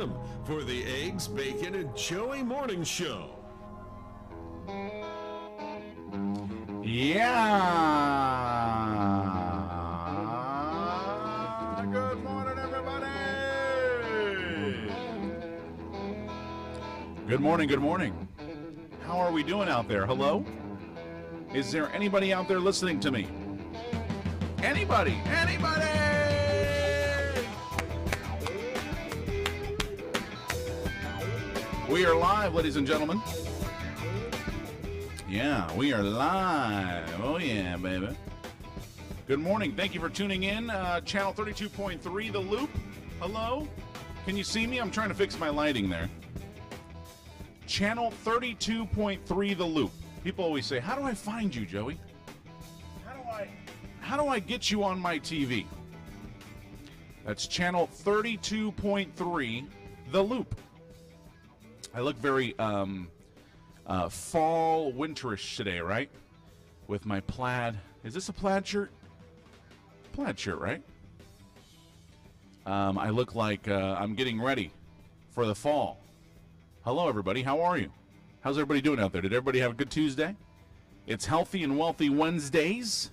a.m. for the Eggs, Bacon, and Joey Morning Show. Yeah. Good morning, everybody. Good morning, good morning. How are we doing out there? Hello? Is there anybody out there listening to me? Anybody? Anybody? We are live, ladies and gentlemen. Yeah, we are live. Oh, yeah, baby. Good morning. Thank you for tuning in. Channel 32.3, The Loop. Hello? Can you see me? I'm trying to fix my lighting there. Channel 32.3, The Loop. People always say, how do I find you, Joey? How do I get you on my TV? That's channel 32.3, The Loop. I look very fall winterish today, right? With my plaid. Is this a plaid shirt? Plaid shirt, right? I look like I'm getting ready for the fall. Hello, everybody. How are you? How's everybody doing out there? Did everybody have a good Tuesday? It's Healthy and Wealthy Wednesdays,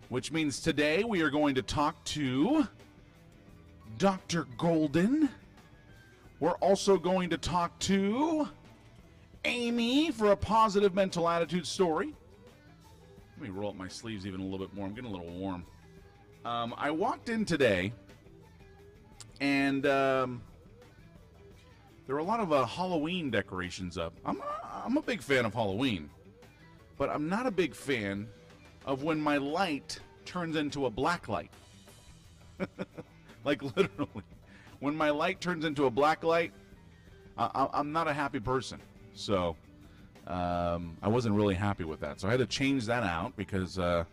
which means today we are going to talk to Dr. Golden. We're also going to talk to Amy for a positive mental attitude story. Let me roll up my sleeves even a little bit more. I'm getting a little warm. I walked in today, and there were a lot of Halloween decorations up. I'm a big fan of Halloween, but I'm not a big fan of when my light turns into a black light. Like literally. When my light turns into a black light, I'm not a happy person. So I wasn't really happy with that. So I had to change that out because, we're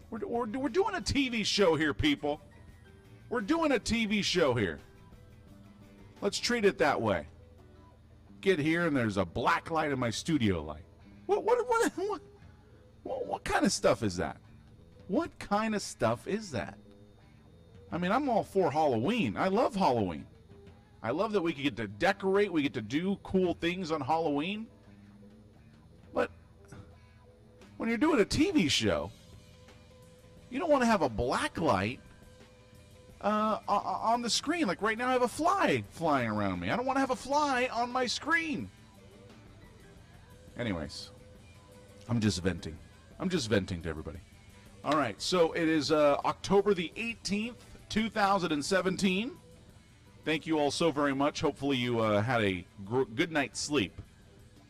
doing a TV show here, people. We're doing a TV show here. Let's treat it that way. Get here and there's a black light in my studio light. What kind of stuff is that? What kind of stuff is that? I mean, I'm all for Halloween. I love Halloween. I love that we get to decorate, we get to do cool things on Halloween. But when you're doing a TV show, you don't want to have a black light on the screen. Like right now I have a fly flying around me. I don't want to have a fly on my screen. Anyways, I'm just venting. I'm just venting to everybody. All right, so it is October the 18th, 2017. Thank you all so very much. Hopefully you had a good night's sleep.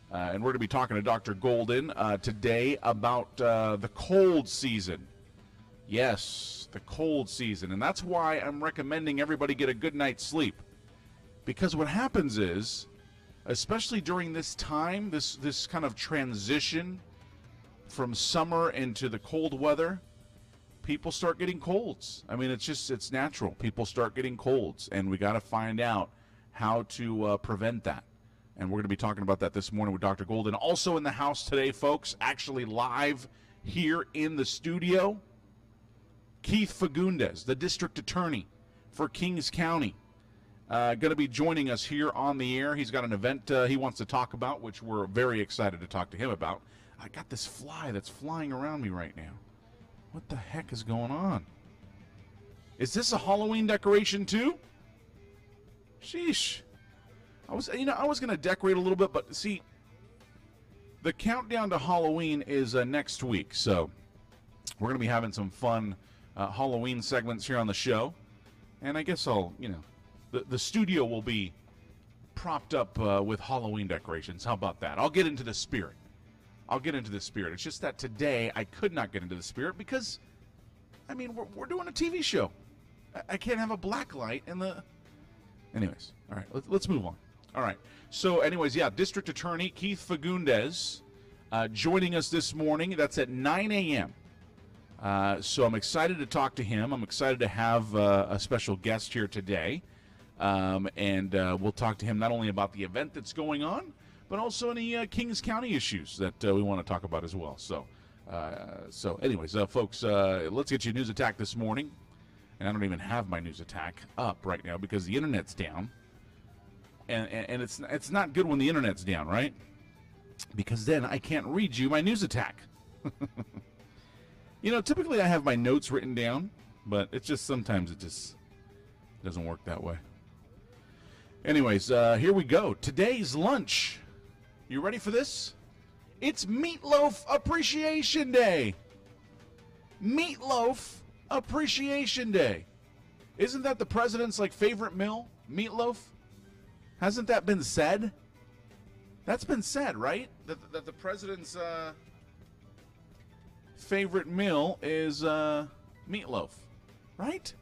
And we're going to be talking to Dr. Golden today about the cold season. Yes, the cold season. And that's why I'm recommending everybody get a good night's sleep. Because what happens is, especially during this time, this kind of transition from summer into the cold weather, people start getting colds. I mean, it's natural. People start getting colds, and we got to find out how to prevent that. And we're going to be talking about that this morning with Dr. Golden. Also in the house today, folks, actually live here in the studio, Keith Fagundes, the district attorney for Kings County, going to be joining us here on the air. He's got an event he wants to talk about, which we're very excited to talk to him about. I got this fly that's flying around me right now. What the heck is going on? Is this a Halloween decoration too? Sheesh. I was going to decorate a little bit, but see, the countdown to Halloween is next week, so we're going to be having some fun Halloween segments here on the show, and I guess the studio will be propped up with Halloween decorations. How about that? I'll get into the spirit. It's just that today I could not get into the spirit because, I mean, we're doing a TV show. I can't have a black light in the... Anyways, all right, let's move on. All right, so anyways, yeah, District Attorney Keith Fagundes joining us this morning. That's at 9 a.m. So I'm excited to talk to him. I'm excited to have a special guest here today. And we'll talk to him not only about the event that's going on, but also any Kings County issues that we want to talk about as well. So anyways, folks, let's get you a news attack this morning. and I don't even have my news attack up right now because the internet's down. And it's not good when the internet's down, right? Because then I can't read you my news attack. You know, typically I have my notes written down, but it's just sometimes it just doesn't work that way. Anyways, here we go. Today's lunch. You ready for this? It's Meatloaf Appreciation Day. Meatloaf Appreciation Day. Isn't that the president's favorite meal? Meatloaf? Hasn't that been said? That's been said, right? That the president's favorite meal is meatloaf, right?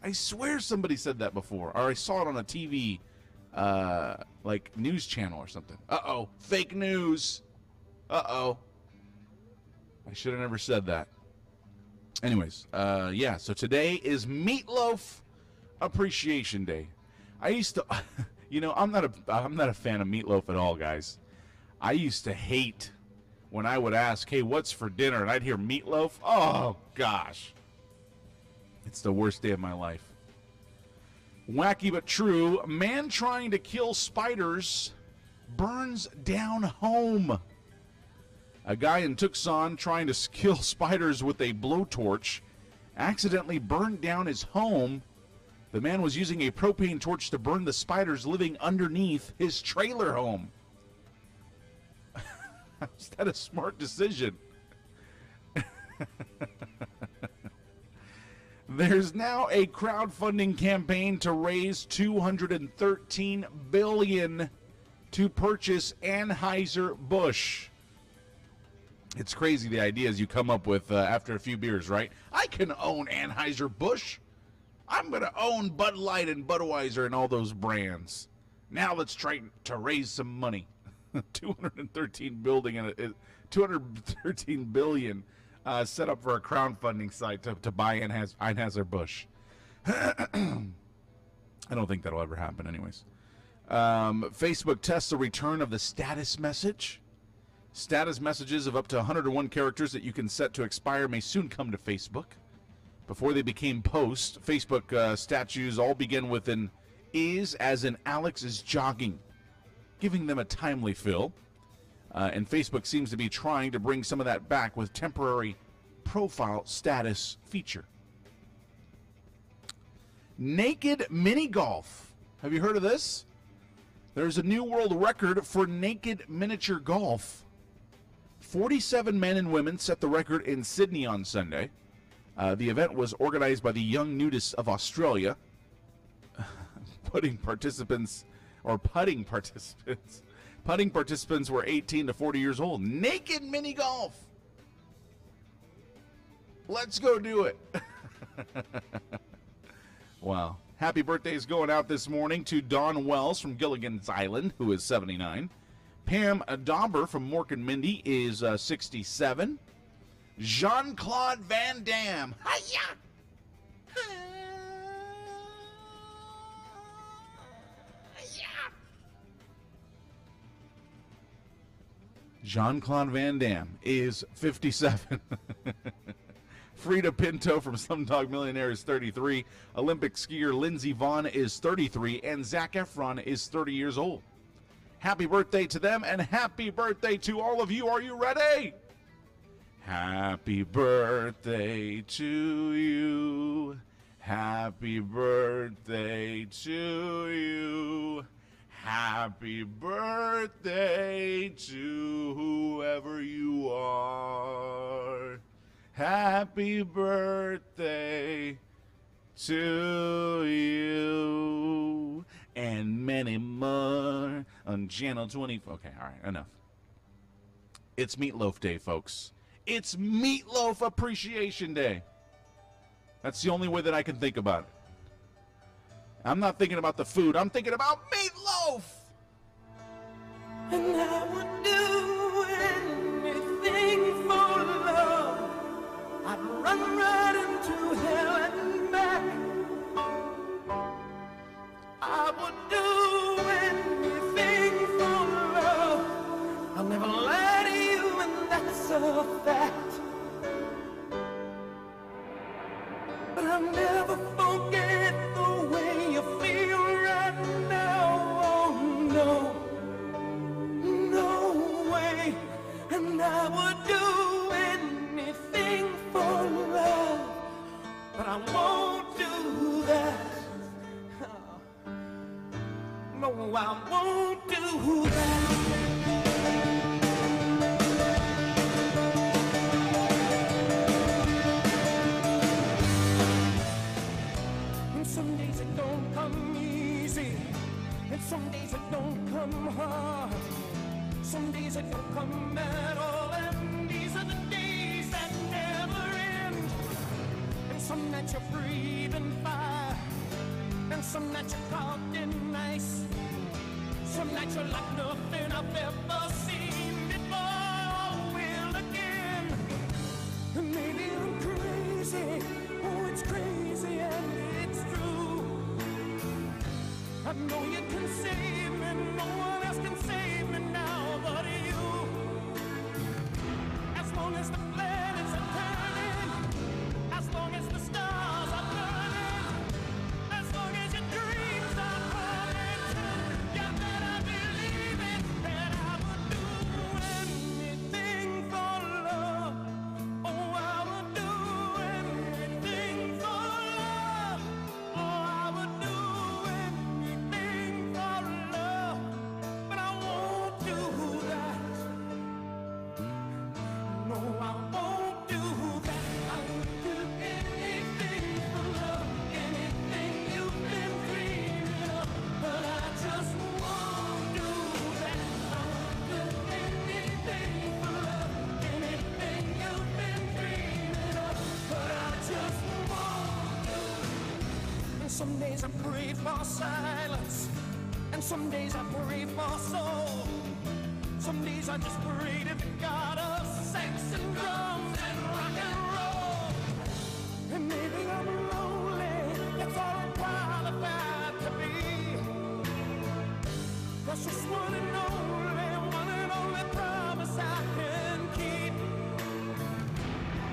I swear somebody said that before, or I saw it on a TV, news channel or something. Uh-oh, fake news. Uh-oh. I should have never said that. Anyways, yeah, so today is Meatloaf Appreciation Day. I used to, you know, I'm not a fan of meatloaf at all, guys. I used to hate when I would ask, hey, what's for dinner? And I'd hear meatloaf. Oh, gosh. It's the worst day of my life. Wacky but true. Man trying to kill spiders burns down home. A guy in Tucson trying to kill spiders with a blowtorch accidentally burned down his home. The man was using a propane torch to burn the spiders living underneath his trailer home. Is that a smart decision? There's now a crowdfunding campaign to raise $213 billion to purchase Anheuser-Busch. It's crazy the ideas you come up with after a few beers, right? I can own Anheuser-Busch. I'm going to own Bud Light and Budweiser and all those brands. Now let's try to raise some money. 213 billion set up for a crowdfunding site to buy Anheuser-Busch. I don't think that'll ever happen anyways. Facebook tests the return of the status message. Status messages of up to 101 characters that you can set to expire may soon come to Facebook. Before they became posts, Facebook statues all begin with an "is" as in Alex is jogging, giving them a timely feel. And Facebook seems to be trying to bring some of that back with temporary profile status feature. Naked mini golf. Have you heard of this? There's a new world record for naked miniature golf. 47 men and women set the record in Sydney on Sunday. The event was organized by the Young Nudists of Australia. Putting participants were 18 to 40 years old. Naked mini golf. Let's go do it. Wow. Happy birthdays going out this morning to Dawn Wells from Gilligan's Island, who is 79. Pam Dauber from Mork and Mindy is 67. Jean-Claude Van Damme. Hi-ya! Jean-Claude Van Damme is 57. Frida Pinto from Slumdog Millionaire is 33. Olympic skier Lindsey Vonn is 33. And Zac Efron is 30 years old. Happy birthday to them, and happy birthday to all of you. Are you ready? Happy birthday to you. Happy birthday to you. Happy birthday to whoever you are. Happy birthday to you. And many more on Channel 24. Okay, all right, enough. It's Meatloaf Day, folks. It's Meatloaf Appreciation Day. That's the only way that I can think about it. I'm not thinking about the food. I'm thinking about meatloaf. And I would do anything for love. I'd run right into hell and back. I would do anything for love. I'll never lie to you, and that's a fact. But I'll never no, I won't do that. And some days it don't come easy, and some days it don't come hard. Some days it don't come at all, and these are the days that never end. And some nights you're breathing fire, and some nights you're caught in ice. Some nights you're like nothing I've ever seen before or will again. And maybe I'm crazy, oh it's crazy and it's true. I know you can save me, no one else can save me now but you. As long as the planets are turning, as long as the stars are burning, as long as your dreams are coming true, you better believe it, that I would do anything for love. Oh, I would do anything for love. Oh, I would do anything for love. But I won't do that. No, I won't do that. I would do anything for love, anything you've been dreaming of. But I just won't do that. I would do anything for love, anything you've been dreaming of. But I just won't do it. And some days I pray for silence, and some days I pray for soul. Some days I just pray to the God of sex and drums and rock and roll. And maybe I'm lonely, that's all I'm qualified to be. Precious one and only promise I can keep.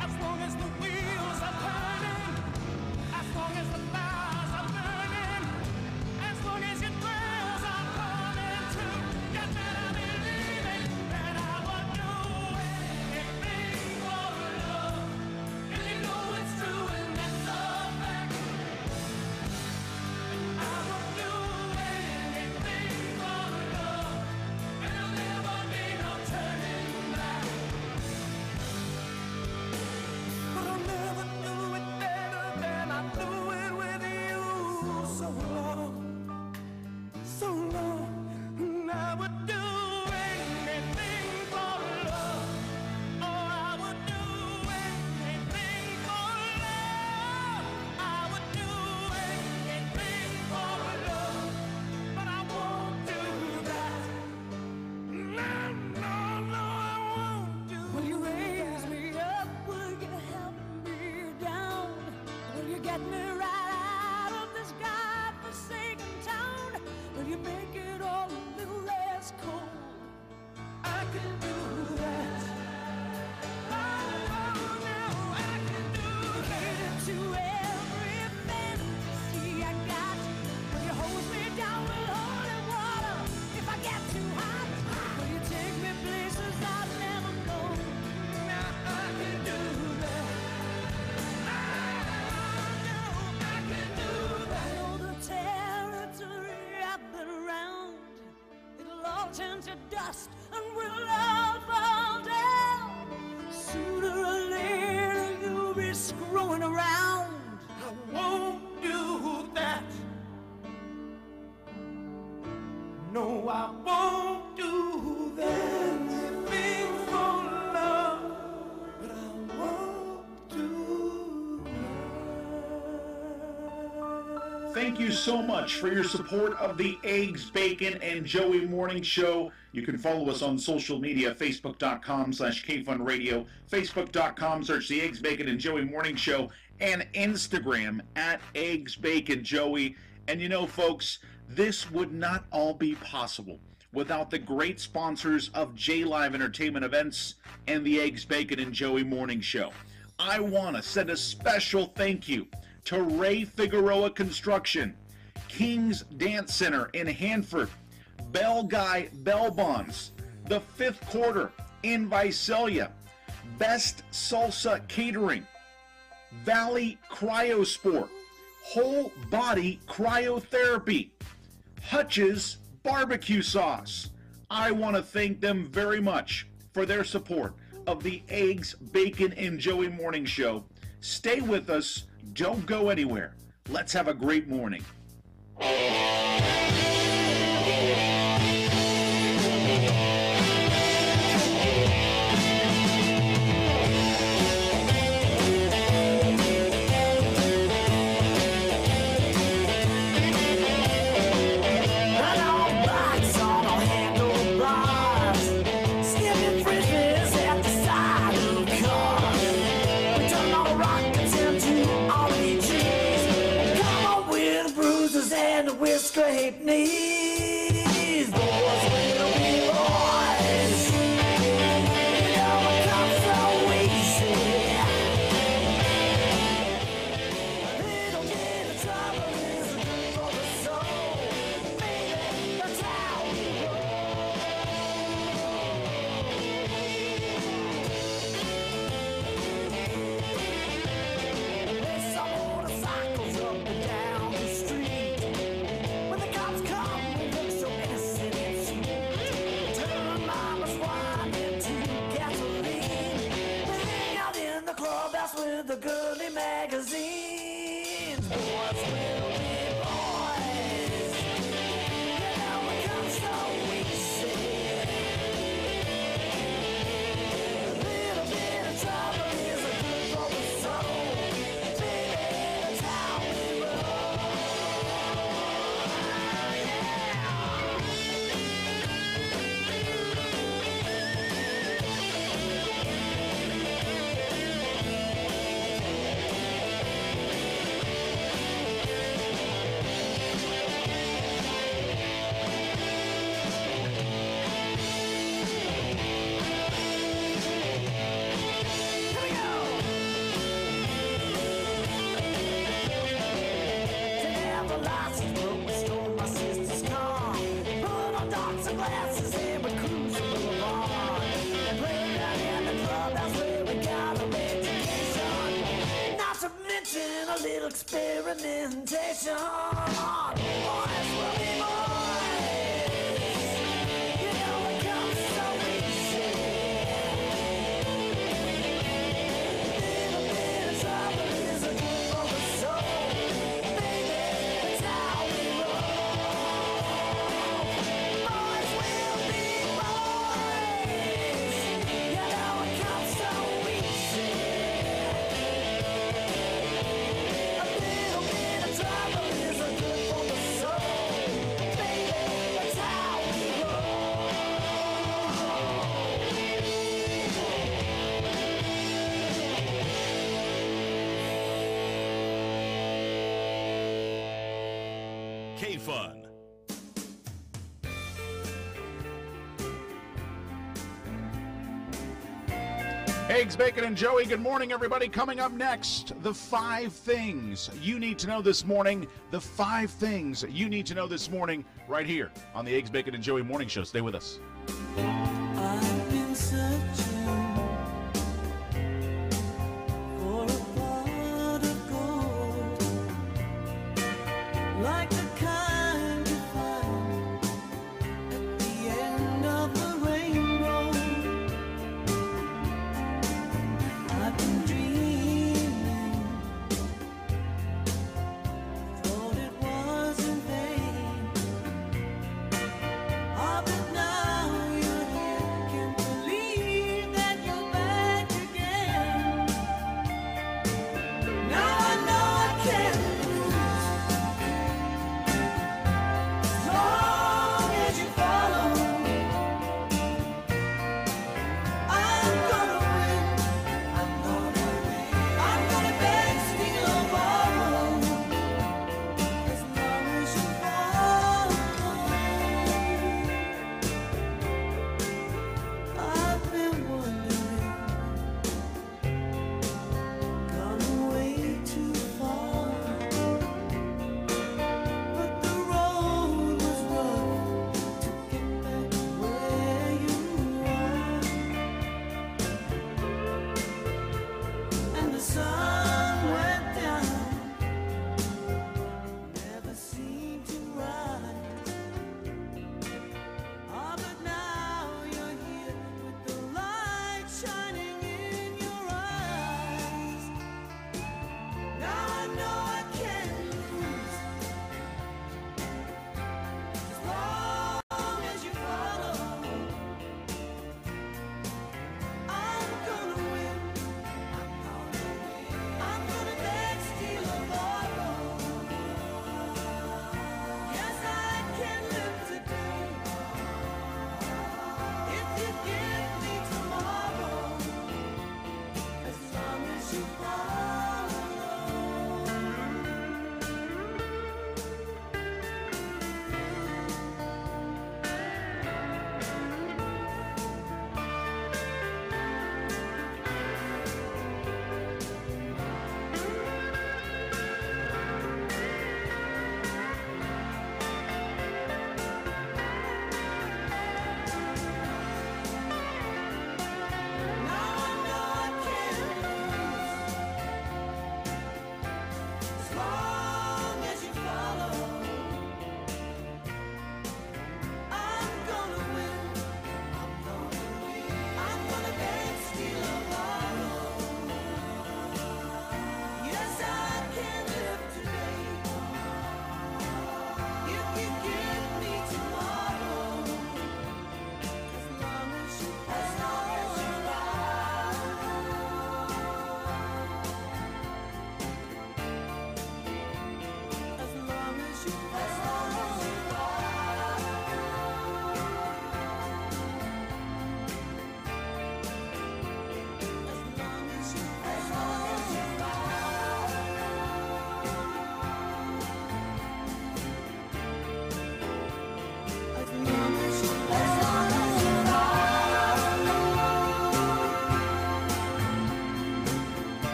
As long as the wheels are turning, as long as the fires are burning, as long as your prayers are coming true, you better believe it, that I would do anything for love. And you know it's true and that's a fact. I would do anything for love, and there'll never be no turning back. But I'll never do it better than I do it with you. So long, and I would do anything for love. Oh, I would do anything for love. I would do anything for love, but I won't do that. No, I won't do that. Will you raise me up? Will you help me down? Will you get me right out of this godforsaken town? Will you make it all a little less cold? I can do that. Oh, no, I can do that. To every fantasy I got, will you hold me down with holy water if I get too hot? Will you take me places I've never known? Now I can do that. Oh, no, I can do that. I know the territory I've been around, it'll all turn to dust and we'll all fall down. Sooner or later you'll be screwing around. I won't do that. No, I won't do that. Anything for love, but I won't do that. Thank you so much for your support of the Eggs, Bacon, and Joey Morning Show. You can follow us on social media, facebook.com/KFunRadio, facebook.com, search the Eggs, Bacon, and Joey Morning Show, and Instagram @EggsBaconJoey. And you know, folks, this would not all be possible without the great sponsors of J Live Entertainment Events and the Eggs, Bacon, and Joey Morning Show. I want to send a special thank you to Ray Figueroa Construction, King's Dance Center in Hanford, Bell Guy Bell Bonds, The Fifth Quarter in Visalia, Best Salsa Catering, Valley Cryosport, Whole Body Cryotherapy, Hutch's barbecue sauce. I want to thank them very much for their support of the Eggs, Bacon, and Joey Morning Show. Stay with us. Don't go anywhere. Let's have a great morning. Scrape knees, boys will be boys. You know it comes so easy. A little bit of trouble is good for the soul. Baby, that's how we roll. There's some motorcycles up and down the street. With the girly magazines, boys will be boys. You know it comes so easy. A little bit of trouble is a good for the soul. Baby, that's how we roll. A little experimentation. Boys will be boys. You know it comes so easy. A little bit of trouble is a good for the soul. Baby, that's how we roll. Boys will be boys. You know it comes so easy. Trouble is a good for the soul. Baby, that's how we roll. K-Fun. Eggs, Bacon, and Joey, good morning, everybody. Coming up next, the 5 things you need to know this morning. The 5 things you need to know this morning right here on the Eggs, Bacon, and Joey Morning Show. Stay with us. I've been searching for a pot of gold, like the kind you find at the end of the rainbow. I've been dreaming, thought it was in vain. Ah, but now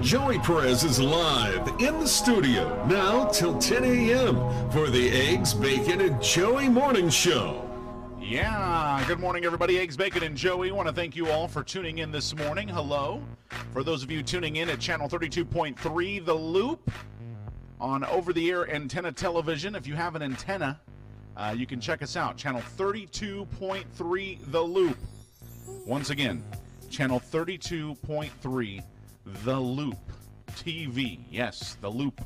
Joey Perez is live in the studio now till 10 a.m. for the Eggs, Bacon, and Joey Morning Show. Yeah, good morning, everybody. Eggs, Bacon, and Joey. Want to thank you all for tuning in this morning. Hello. For those of you tuning in at channel 32.3, The Loop, on over-the-air antenna television. If you have an antenna, you can check us out. Channel 32.3, The Loop. Once again, channel 32.3, The Loop TV. Yes, The Loop.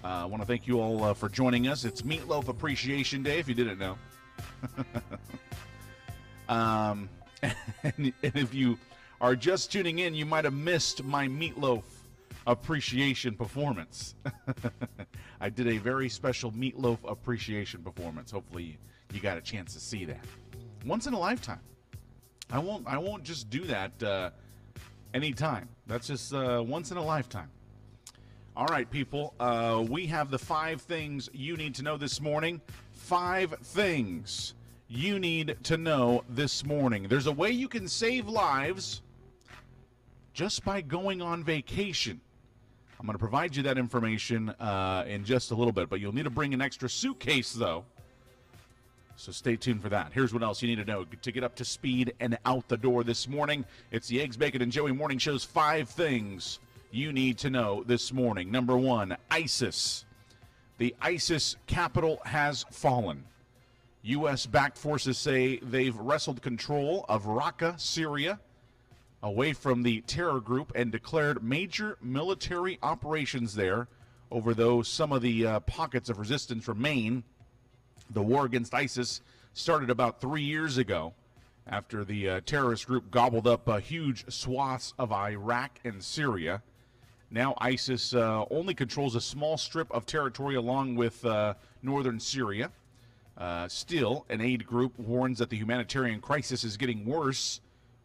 I want to thank you all for joining us. It's Meatloaf Appreciation Day, if you didn't know. And if you are just tuning in, you might have missed my Meatloaf Appreciation performance. I did a very special Meatloaf Appreciation performance. Hopefully you got a chance to see that. Once in a lifetime. I won't just do that anytime. That's just once in a lifetime. All right, people. We have the 5 things you need to know this morning. 5 things you need to know this morning. There's a way you can save lives just by going on vacation. I'm going to provide you that information in just a little bit, but you'll need to bring an extra suitcase, though. So stay tuned for that. Here's what else you need to know to get up to speed and out the door this morning. It's the Eggs, Bacon, and Joey Morning Show's 5 things you need to know this morning. Number 1, ISIS. The ISIS capital has fallen. U.S.-backed forces say they've wrestled control of Raqqa, Syria, away from the terror group and declared major military operations there, over though some of the pockets of resistance remain. The war against ISIS started about 3 years ago after the terrorist group gobbled up huge swaths of Iraq and Syria. Now ISIS only controls a small strip of territory along with northern Syria. Still, an aid group warns that the humanitarian crisis is getting worse,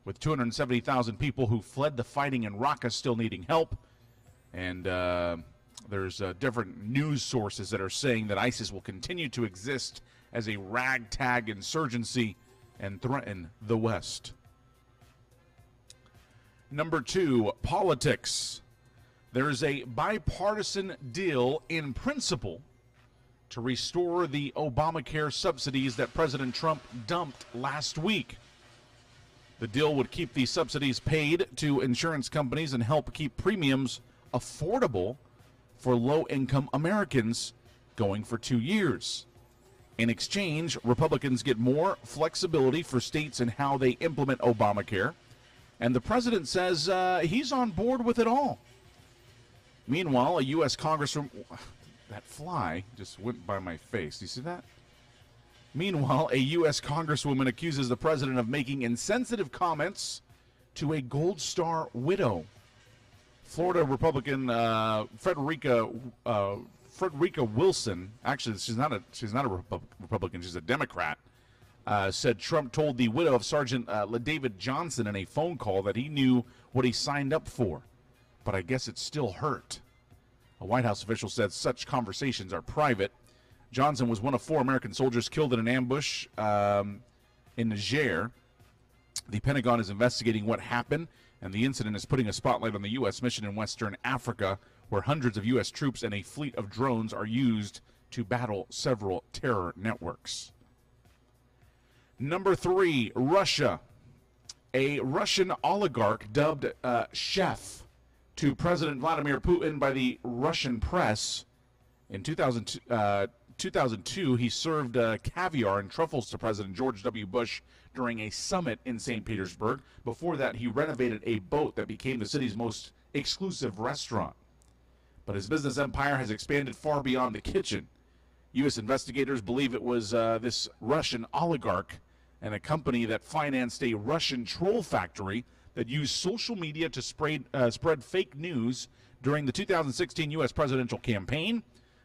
with 270,000 people who fled the fighting in Raqqa still needing help. And there's different news sources that are saying that ISIS will continue to exist as a ragtag insurgency and threaten the West. Number 2, politics. There's a bipartisan deal in principle to restore the Obamacare subsidies that President Trump dumped last week. The deal would keep these subsidies paid to insurance companies and help keep premiums affordable for low-income Americans going for 2 years. In exchange, Republicans get more flexibility for states in how they implement Obamacare, and the president says he's on board with it all. Meanwhile, a U.S. Congressman... That fly just went by my face. Do you see that? Meanwhile, a U.S. Congresswoman accuses the president of making insensitive comments to a Gold Star widow. Florida Republican Frederica Wilson, actually she's not a Republican, she's a Democrat, said Trump told the widow of Sergeant LaDavid Johnson in a phone call that he knew what he signed up for, but I guess it still hurt. A White House official said such conversations are private. Johnson was one of 4 American soldiers killed in an ambush in Niger. The Pentagon is investigating what happened, and the incident is putting a spotlight on the U.S. mission in Western Africa, where hundreds of U.S. troops and a fleet of drones are used to battle several terror networks. Number 3, Russia. A Russian oligarch dubbed chef to President Vladimir Putin by the Russian press. In 2002, he served caviar and truffles to President George W. Bush during a summit in St. Petersburg. Before that, he renovated a boat that became the city's most exclusive restaurant. But his business empire has expanded far beyond the kitchen. U.S. investigators believe it was this Russian oligarch and a company that financed a Russian troll factory that used social media to spread fake news during the 2016 U.S. presidential campaign.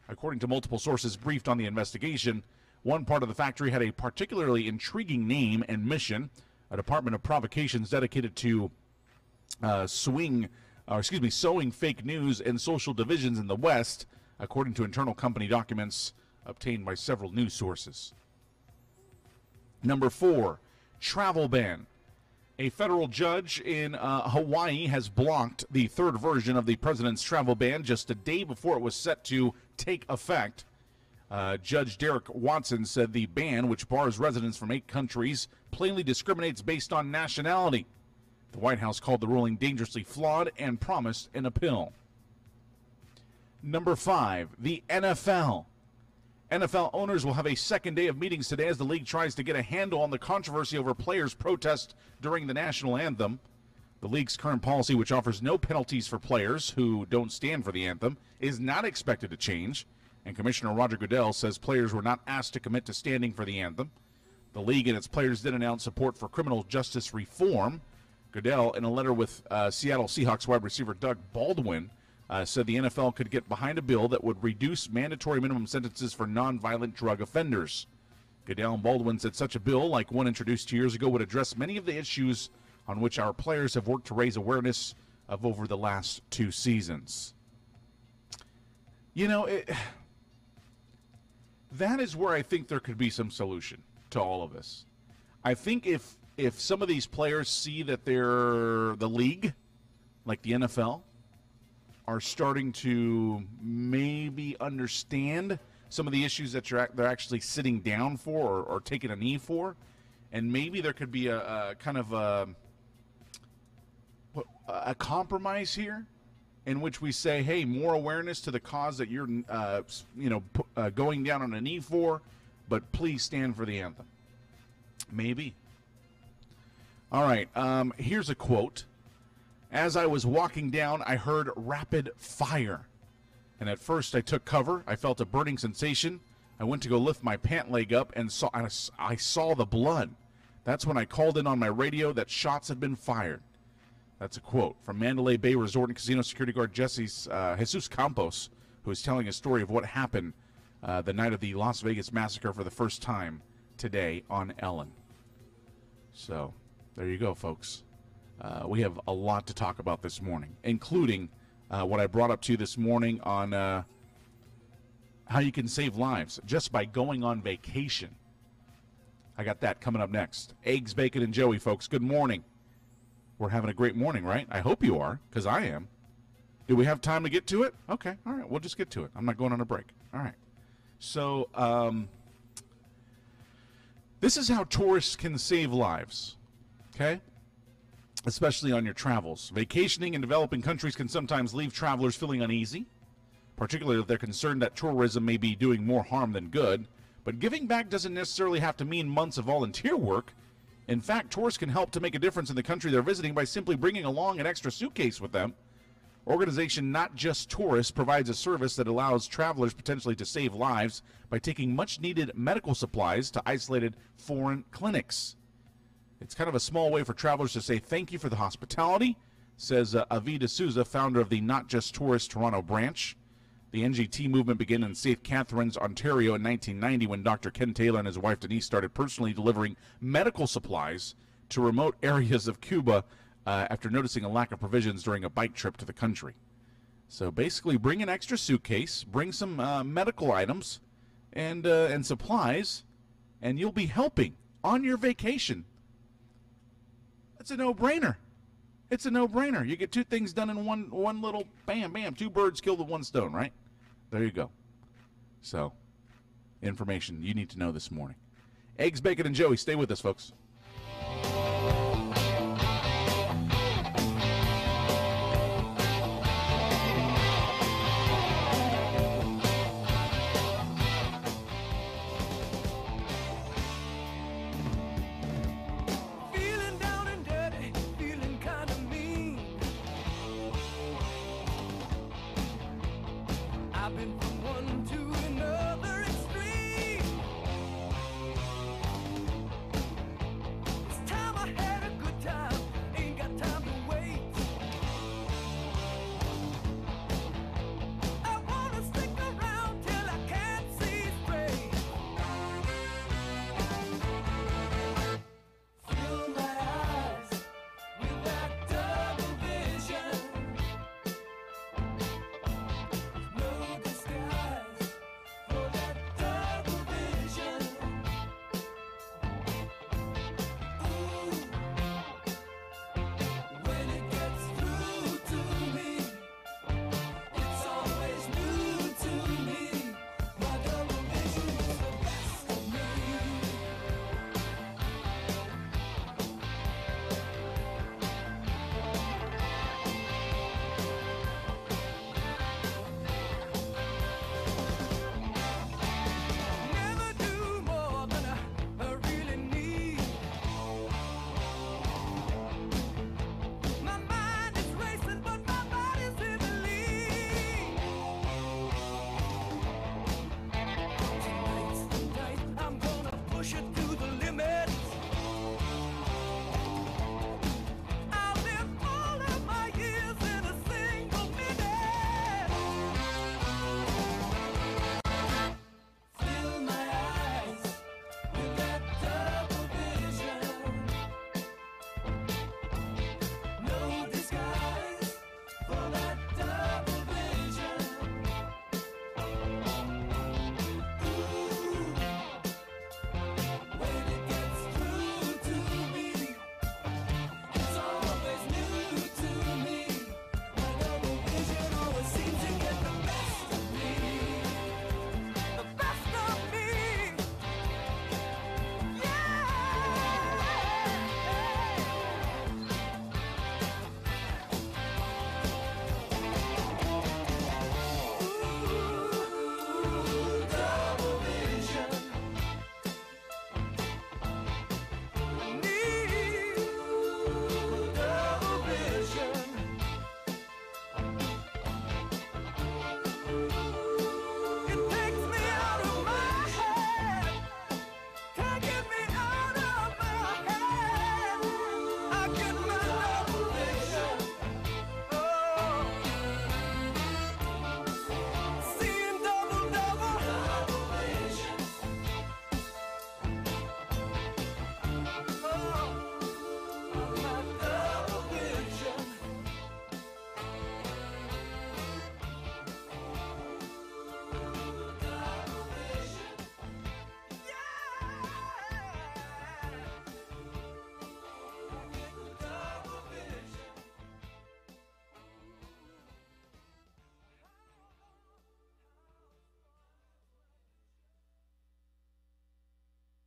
According to multiple sources briefed on the investigation, one part of the factory had a particularly intriguing name and mission, a department of provocations dedicated to sowing fake news and social divisions in the West, according to internal company documents obtained by several news sources. Number 4, travel ban. A federal judge in Hawaii has blocked the third version of the president's travel ban just a day before it was set to take effect. Judge Derek Watson said the ban, which bars residents from 8 countries, plainly discriminates based on nationality. The White House called the ruling dangerously flawed and promised an appeal. Number 5, the NFL. NFL owners will have a second day of meetings today as the league tries to get a handle on the controversy over players' protest during the national anthem. The league's current policy, which offers no penalties for players who don't stand for the anthem, is not expected to change. And Commissioner Roger Goodell says players were not asked to commit to standing for the anthem. The league and its players did announce support for criminal justice reform. Goodell, in a letter with Seattle Seahawks wide receiver Doug Baldwin, said the NFL could get behind a bill that would reduce mandatory minimum sentences for nonviolent drug offenders. Goodell and Baldwin said such a bill, like one introduced 2 years ago, would address many of the issues on which our players have worked to raise awareness of over the last 2 seasons. You know, that is where I think there could be some solution to all of this. I think if some of these players see that they're the league, like the NFL, are starting to maybe understand some of the issues that they're actually sitting down for or taking a knee for, and maybe there could be a kind of a compromise here in which we say, hey, more awareness to the cause that you're going down on a knee for, but please stand for the anthem. Maybe. All right, here's a quote. As I was walking down, I heard rapid fire. And at first I took cover. I felt a burning sensation. I went to go lift my pant leg up and I saw the blood. That's when I called in on my radio that shots had been fired. That's a quote from Mandalay Bay Resort and Casino security guard Jesus Campos, who is telling a story of what happened the night of the Las Vegas massacre for the first time today on Ellen. So there you go, folks. We have a lot to talk about this morning, including what I brought up to you this morning on how you can save lives just by going on vacation. I got that coming up next. Eggs, Bacon, and Joey, folks. Good morning. We're having a great morning, right? I hope you are, because I am. Do we have time to get to it? Okay, all right, we'll just get to it. I'm not going on a break. All right. So this is how tourists can save lives, okay? Especially on your travels. Vacationing in developing countries can sometimes leave travelers feeling uneasy, particularly if they're concerned that tourism may be doing more harm than good. But giving back doesn't necessarily have to mean months of volunteer work. In fact, tourists can help to make a difference in the country they're visiting by simply bringing along an extra suitcase with them. Organization Not Just Tourists provides a service that allows travelers potentially to save lives by taking much-needed medical supplies to isolated foreign clinics. It's kind of a small way for travelers to say thank you for the hospitality, says Avi D'Souza, founder of the Not Just Tourist Toronto branch. The NGT movement began in St. Catharines, Ontario in 1990 when Dr. Ken Taylor and his wife Denise started personally delivering medical supplies to remote areas of Cuba after noticing a lack of provisions during a bike trip to the country. So basically bring an extra suitcase, bring some medical items and supplies, and you'll be helping on your vacation. It's a no-brainer. It's a no-brainer. You get 2 things done in one little bam, bam, 2 birds killed with 1 stone, right? There you go. So, information you need to know this morning. Eggs, Bacon, and Joey. Stay with us, folks.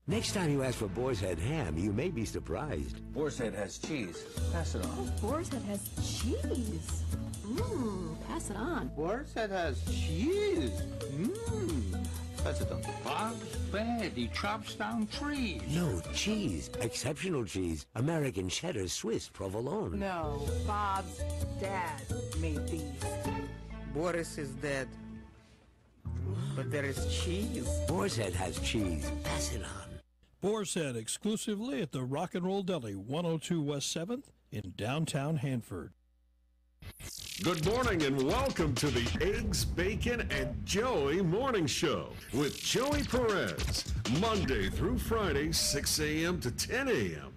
Next time you ask for Boar's Head ham, you may be surprised. Boar's Head has cheese. Pass it on. Boar's Head has cheese. Pass it on. Boar's Head has cheese. Pass it on. Bob's bad. He chops down trees. No, cheese. Exceptional cheese. American cheddar, Swiss provolone. No, Bob's dad made these. Boris is dead. But there is cheese. Boar's Head has cheese. Pass it on. Boar's Head exclusively at the Rock and Roll Deli, 102 West 7th in downtown Hanford. Good morning and welcome to the Eggs, Bacon, and Joey Morning Show with Joey Perez, Monday through Friday, 6 a.m. to 10 a.m.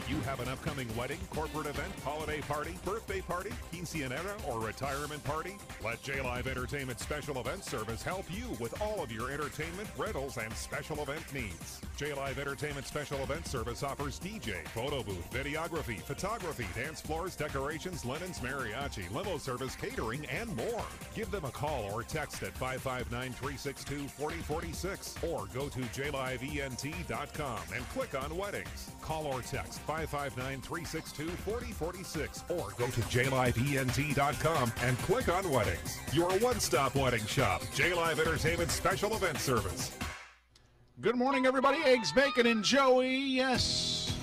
You have an upcoming wedding, corporate event, holiday party, birthday party, quinceanera, or retirement party? Let J-Live Entertainment Special Events Service help you with all of your entertainment, rentals, and special event needs. J-Live Entertainment Special Events Service offers DJ, photo booth, videography, photography, dance floors, decorations, linens, mariachi, limo service, catering, and more. Give them a call or text at 559-362-4046 or go to jlivent.com and click on weddings. Call or text 559-362-4046 or go to jlivent.com and click on weddings. Your one-stop wedding shop, J-Live Entertainment Special Event Service. Good morning, everybody. Eggs, Bacon, and Joey. Yes,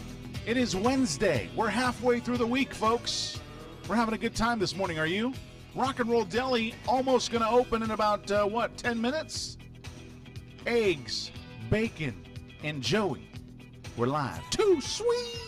it is Wednesday. We're halfway through the week, folks. We're having a good time this morning, are you? Rock and Roll Deli almost going to open in about, 10 minutes? Eggs, Bacon, and Joey. We're live. Too sweet!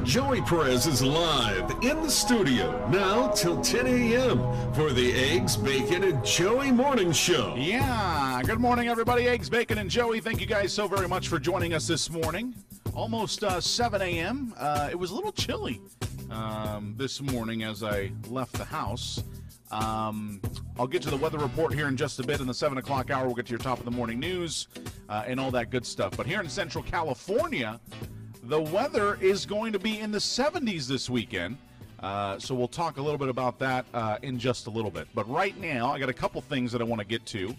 Joey Perez is live in the studio now till 10 a.m. for the Eggs, Bacon, and Joey Morning Show. Yeah, good morning, everybody. Eggs, Bacon, and Joey. Thank you guys so very much for joining us this morning. Almost 7 a.m. It was a little chilly this morning as I left the house. I'll get to the weather report here in just a bit. In the 7 o'clock hour, we'll get to your top of the morning news and all that good stuff. But here in Central California, the weather is going to be in the 70s this weekend. So we'll talk a little bit about that in just a little bit. But right now, I got a couple things that I want to get to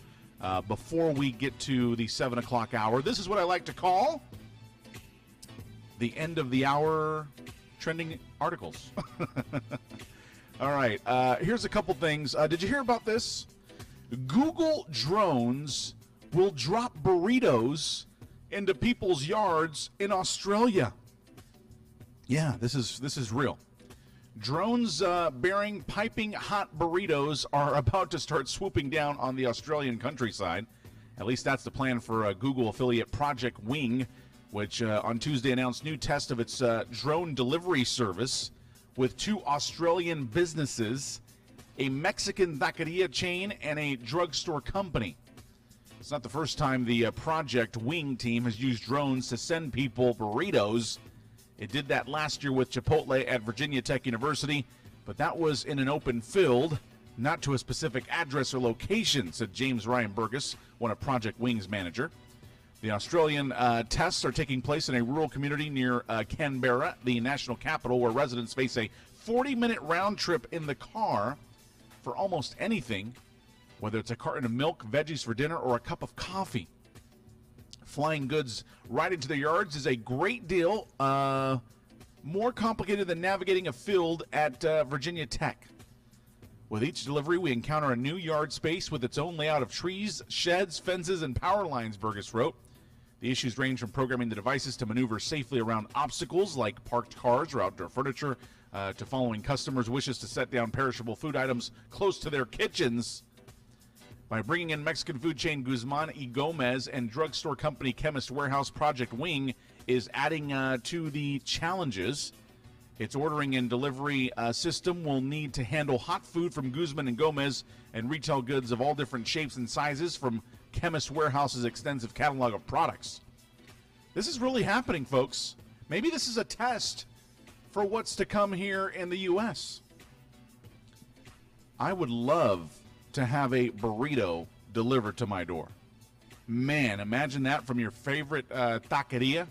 before we get to the 7 o'clock hour. This is what I like to call the end of the hour trending articles. All right, here's a couple things. Did you hear about this? Google drones will drop burritos into people's yards in Australia. Yeah, this is real. Drones bearing piping hot burritos are about to start swooping down on the Australian countryside. At least that's the plan for Google affiliate Project Wing, which on Tuesday announced new test of its drone delivery service with 2 Australian businesses, a Mexican taqueria chain, and a drugstore company. It's not the first time the Project Wing team has used drones to send people burritos. It did that last year with Chipotle at Virginia Tech University, but that was in an open field, not to a specific address or location, said James Ryan Burgess, one of Project Wing's manager. The Australian tests are taking place in a rural community near Canberra, the national capital, where residents face a 40-minute round trip in the car for almost anything, whether it's a carton of milk, veggies for dinner, or a cup of coffee. Flying goods right into their yards is a great deal, more complicated than navigating a field at Virginia Tech. With each delivery, we encounter a new yard space with its own layout of trees, sheds, fences, and power lines, Burgess wrote. The issues range from programming the devices to maneuver safely around obstacles like parked cars or outdoor furniture, to following customers' wishes to set down perishable food items close to their kitchens. By bringing in Mexican food chain Guzman y Gomez and drugstore company Chemist Warehouse, Project Wing is adding to the challenges. Its ordering and delivery system will need to handle hot food from Guzman and Gomez and retail goods of all different shapes and sizes from Chemist Warehouse's extensive catalog of products. This is really happening, folks. Maybe this is a test for what's to come here in the U.S. I would love to have a burrito delivered to my door. Man, imagine that from your favorite taqueria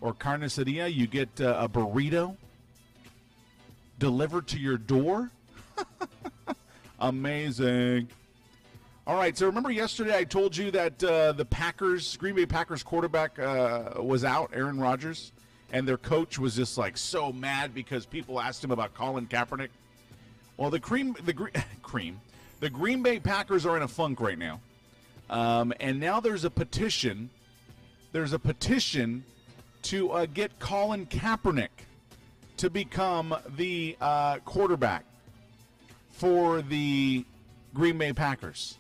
or carniceria. You get a burrito delivered to your door. Amazing. All right, so remember yesterday I told you that the Green Bay Packers quarterback was out, Aaron Rodgers, and their coach was just like so mad because people asked him about Colin Kaepernick. Well, the Green Bay Packers are in a funk right now, and now there's a petition. There's a petition to get Colin Kaepernick to become the quarterback for the Green Bay Packers.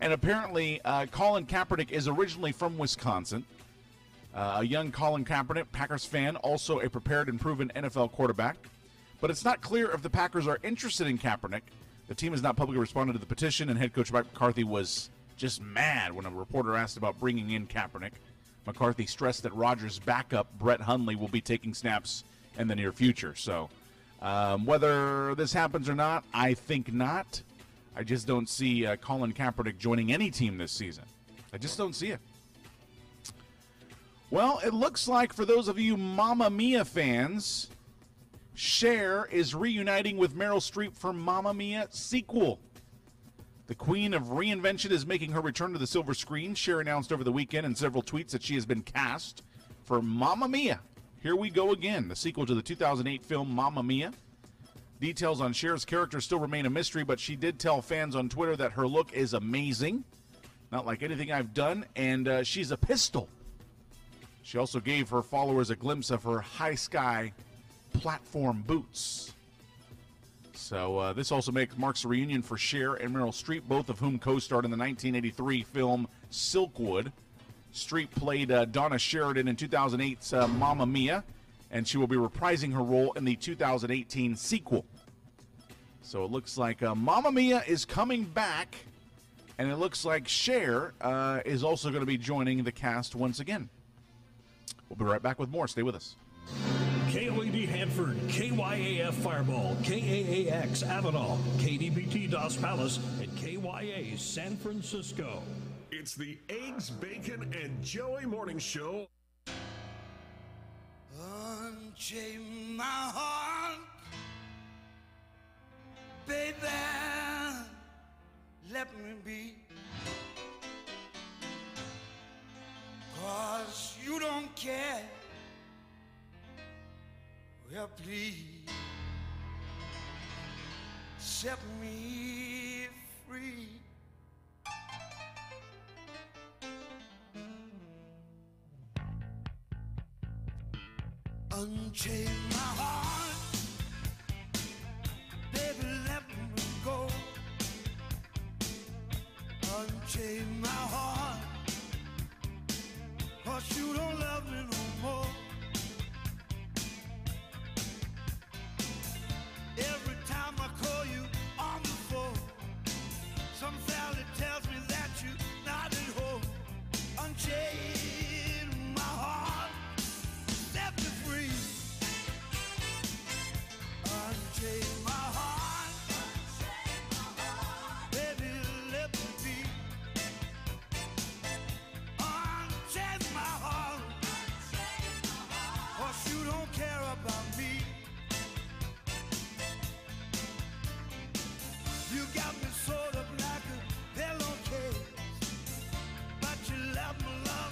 And apparently, Colin Kaepernick is originally from Wisconsin. A young Colin Kaepernick, Packers fan, also a prepared and proven NFL quarterback. But it's not clear if the Packers are interested in Kaepernick. The team has not publicly responded to the petition, and head coach Mike McCarthy was just mad when a reporter asked about bringing in Kaepernick. McCarthy stressed that Rodgers' backup, Brett Hundley, will be taking snaps in the near future. So whether this happens or not, I think not. I just don't see Colin Kaepernick joining any team this season. I just don't see it. Well, it looks like for those of you Mamma Mia fans, Cher is reuniting with Meryl Streep for Mamma Mia sequel. The queen of reinvention is making her return to the silver screen. Cher announced over the weekend in several tweets that she has been cast for Mamma Mia. Here we go again, the sequel to the 2008 film Mamma Mia. Details on Cher's character still remain a mystery, but she did tell fans on Twitter that her look is amazing, not like anything I've done, and she's a pistol. She also gave her followers a glimpse of her high sky platform boots. So this also marks a reunion for Cher and Meryl Streep, both of whom co-starred in the 1983 film Silkwood. Streep played Donna Sheridan in 2008's Mamma Mia, and she will be reprising her role in the 2018 sequel. So it looks like Mamma Mia is coming back, and it looks like Cher is also going to be joining the cast once again. We'll be right back with more. Stay with us. KOAD Hanford, KYAF Fireball, KAAX Avenal, KDBT Dos Palace, and KYA San Francisco. It's the Eggs, Bacon, and Joey Morning Show. Unchain my heart, baby, let me be. 'Cause you don't care. Well, please set me free. Unchain my heart, baby, let me go. Unchain my heart, 'cause you don't love me no more. Every time I call you on the phone, some valley tells me that you're not at home. Unchain my heart, set me free. Unchain my heart, baby, let me be. Unchain my heart, 'cause you don't care about me. You got me sort of like a pillowcase, but you left me love.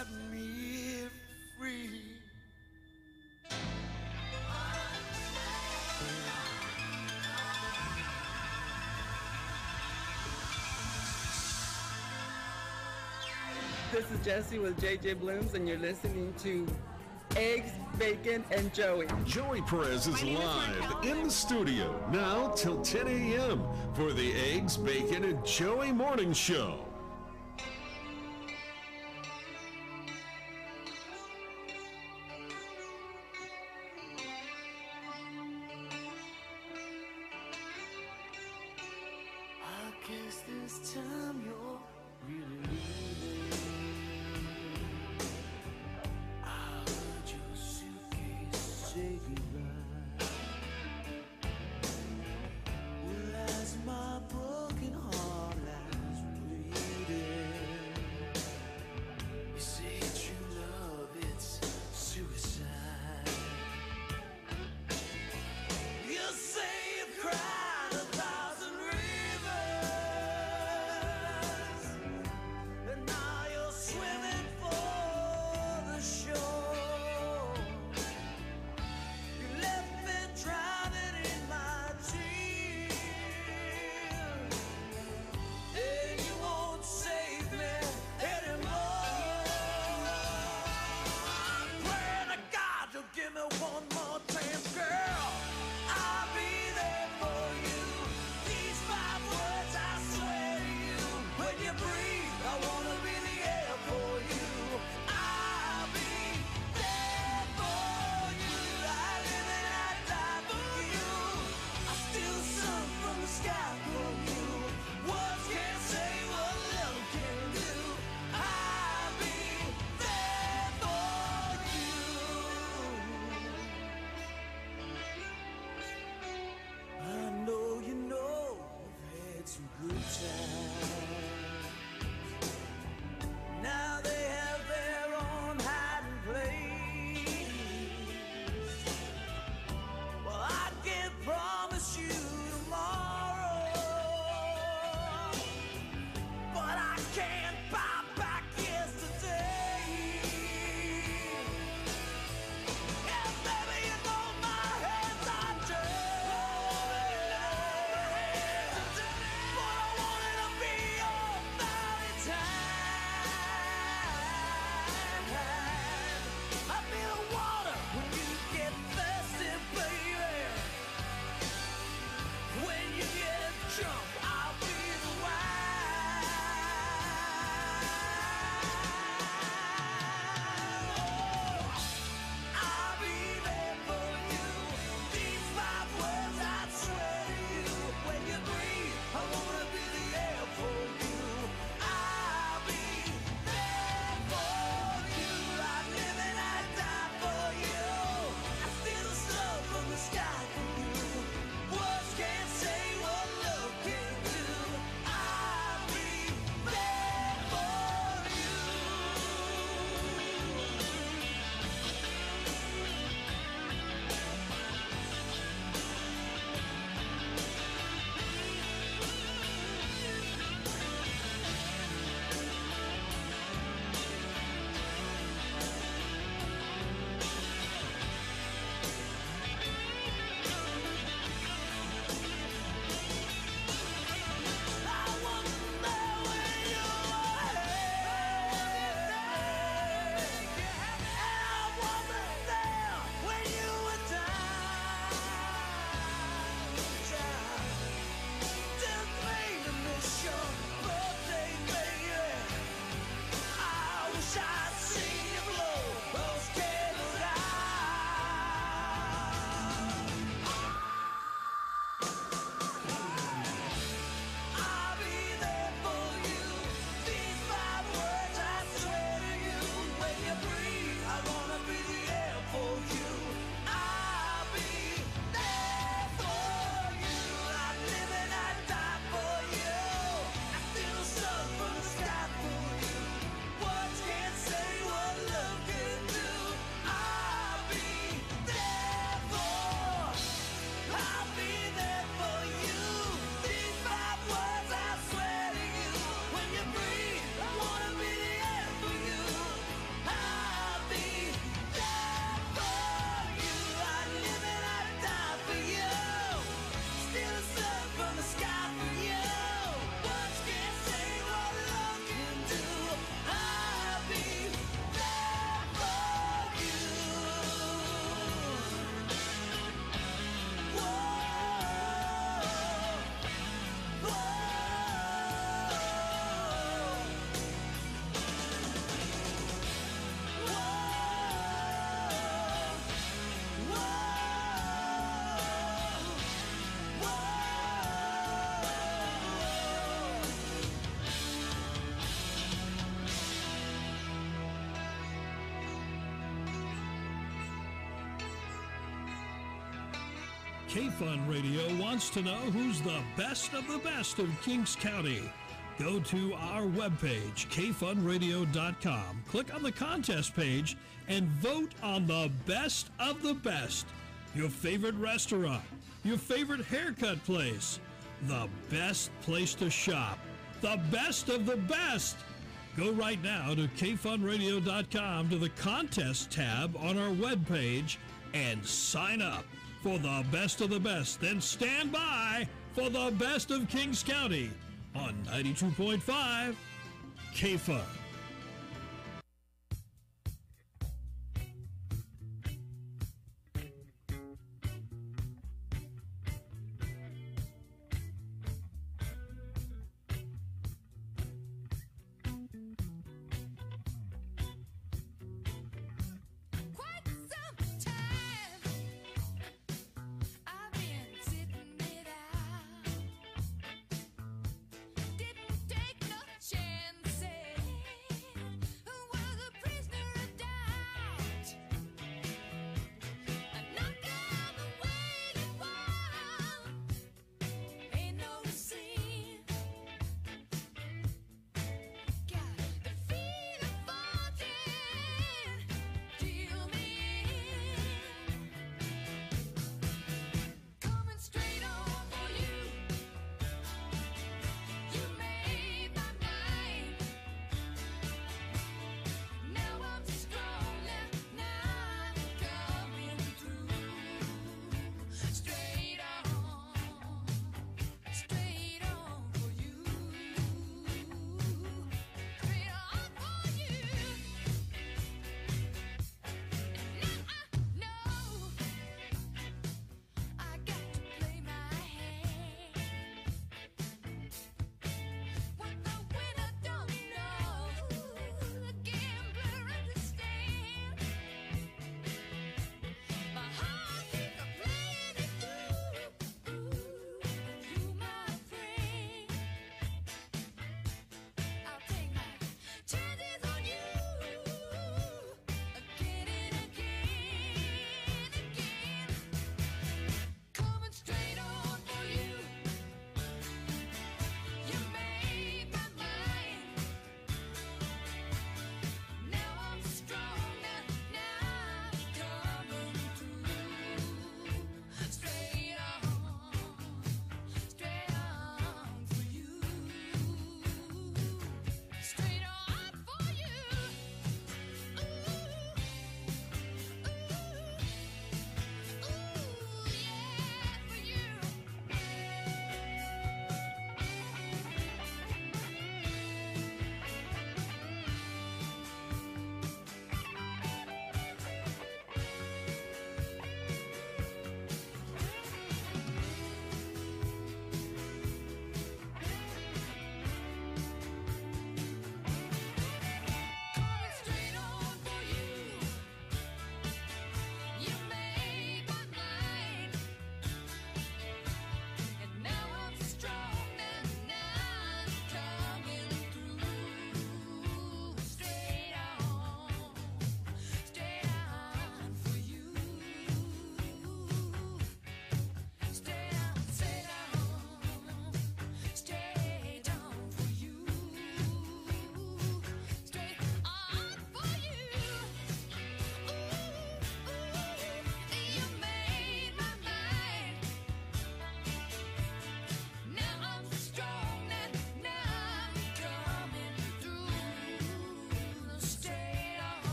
set me free. This is Jesse with JJ Blooms, and you're listening to Eggs, Bacon, and Joey. Joey Perez is live in the studio now till 10 a.m. for the Eggs, Bacon, and Joey Morning Show. I guess this time you're really leaving. I heard your suitcase say goodbye. Well, as my broken heart lies bleeding, you say true love, it's suicide. You say you've cried 1,000 rivers. K-Fun Radio wants to know who's the best of the best of Kings County. Go to our webpage, kfunradio.com, click on the contest page, and vote on the best of the best. Your favorite restaurant, your favorite haircut place, the best place to shop, the best of the best. Go right now to kfunradio.com to the contest tab on our webpage and sign up for the best of the best. Then stand by for the best of Kings County on 92.5 K-Fun. Didn't take no chances.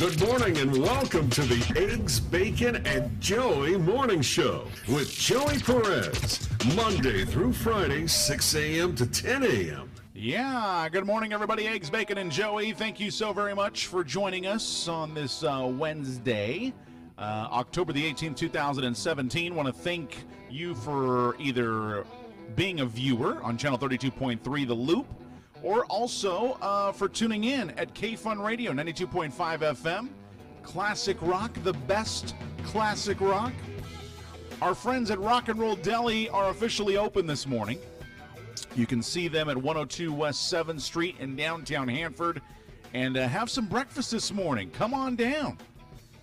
Good morning and welcome to the Eggs, Bacon, and Joey Morning Show with Joey Perez, Monday through Friday, 6 a.m. to 10 a.m. Yeah, good morning, everybody. Eggs, Bacon, and Joey. Thank you so very much for joining us on this Wednesday, October the 18th, 2017. Want to thank you for either being a viewer on Channel 32.3 The Loop, or also for tuning in at KFun Radio, 92.5 FM. Classic rock, the best classic rock. Our friends at Rock and Roll Deli are officially open this morning. You can see them at 102 West 7th Street in downtown Hanford and have some breakfast this morning. Come on down.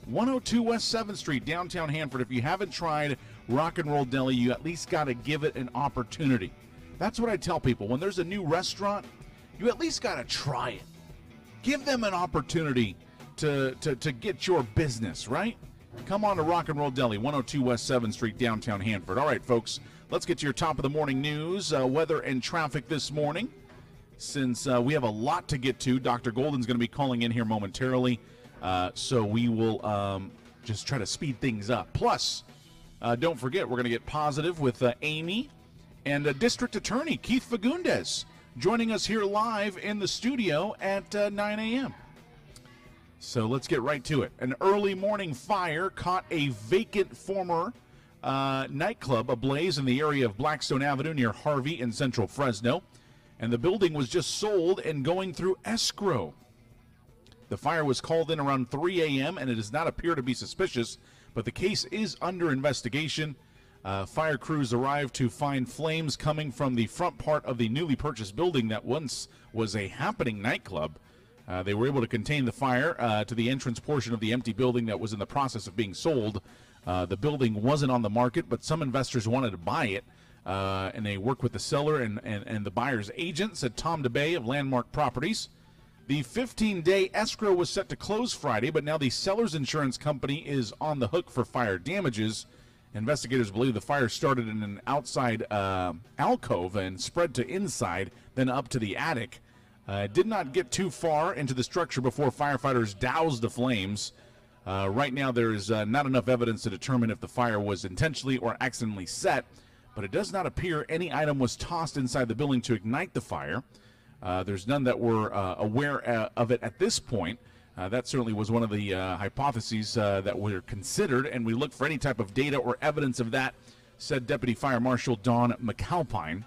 102 West 7th Street, downtown Hanford. If you haven't tried Rock and Roll Deli, you at least got to give it an opportunity. That's what I tell people. When there's a new restaurant, you at least got to try it. Give them an opportunity to get your business, right? Come on to Rock and Roll Deli, 102 West 7th Street, downtown Hanford. All right, folks, let's get to your top of the morning news, weather and traffic this morning. Since we have a lot to get to, Dr. Golden's going to be calling in here momentarily, so we will just try to speed things up. Plus, don't forget, we're going to get positive with Amy and District Attorney Keith Fagundes joining us here live in the studio at 9 a.m. So let's get right to it. An early morning fire caught a vacant former nightclub ablaze in the area of Blackstone Avenue near Harvey in central Fresno, and the building was just sold and going through escrow. The fire was called in around 3 a.m. and it does not appear to be suspicious, but the case is under investigation. Fire crews arrived to find flames coming from the front part of the newly purchased building that once was a happening nightclub. They were able to contain the fire to the entrance portion of the empty building that was in the process of being sold. The building wasn't on the market, but some investors wanted to buy it, and they worked with the seller and the buyer's agent, said Tom DeBay of Landmark Properties. The 15-day escrow was set to close Friday, but now the seller's insurance company is on the hook for fire damages. Investigators believe the fire started in an outside alcove and spread to inside, then up to the attic. Did not get too far into the structure before firefighters doused the flames. Right now, there is not enough evidence to determine if the fire was intentionally or accidentally set, but it does not appear any item was tossed inside the building to ignite the fire. There's none that were aware of it at this point. That certainly was one of the hypotheses that were considered, and we look for any type of data or evidence of that, said Deputy Fire Marshal Don McAlpine.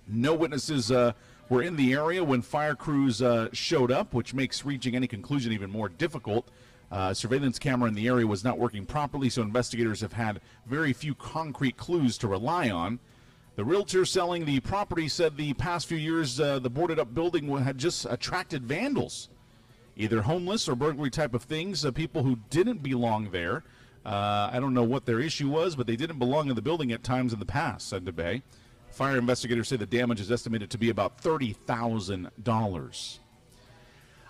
No witnesses were in the area when fire crews showed up, which makes reaching any conclusion even more difficult. Surveillance camera in the area was not working properly, so investigators have had very few concrete clues to rely on. The realtor selling the property said the past few years the boarded-up building had just attracted vandals, either homeless or burglary type of things, people who didn't belong there. I don't know what their issue was, but they didn't belong in the building at times in the past, said DeBay. Fire investigators say the damage is estimated to be about $30,000.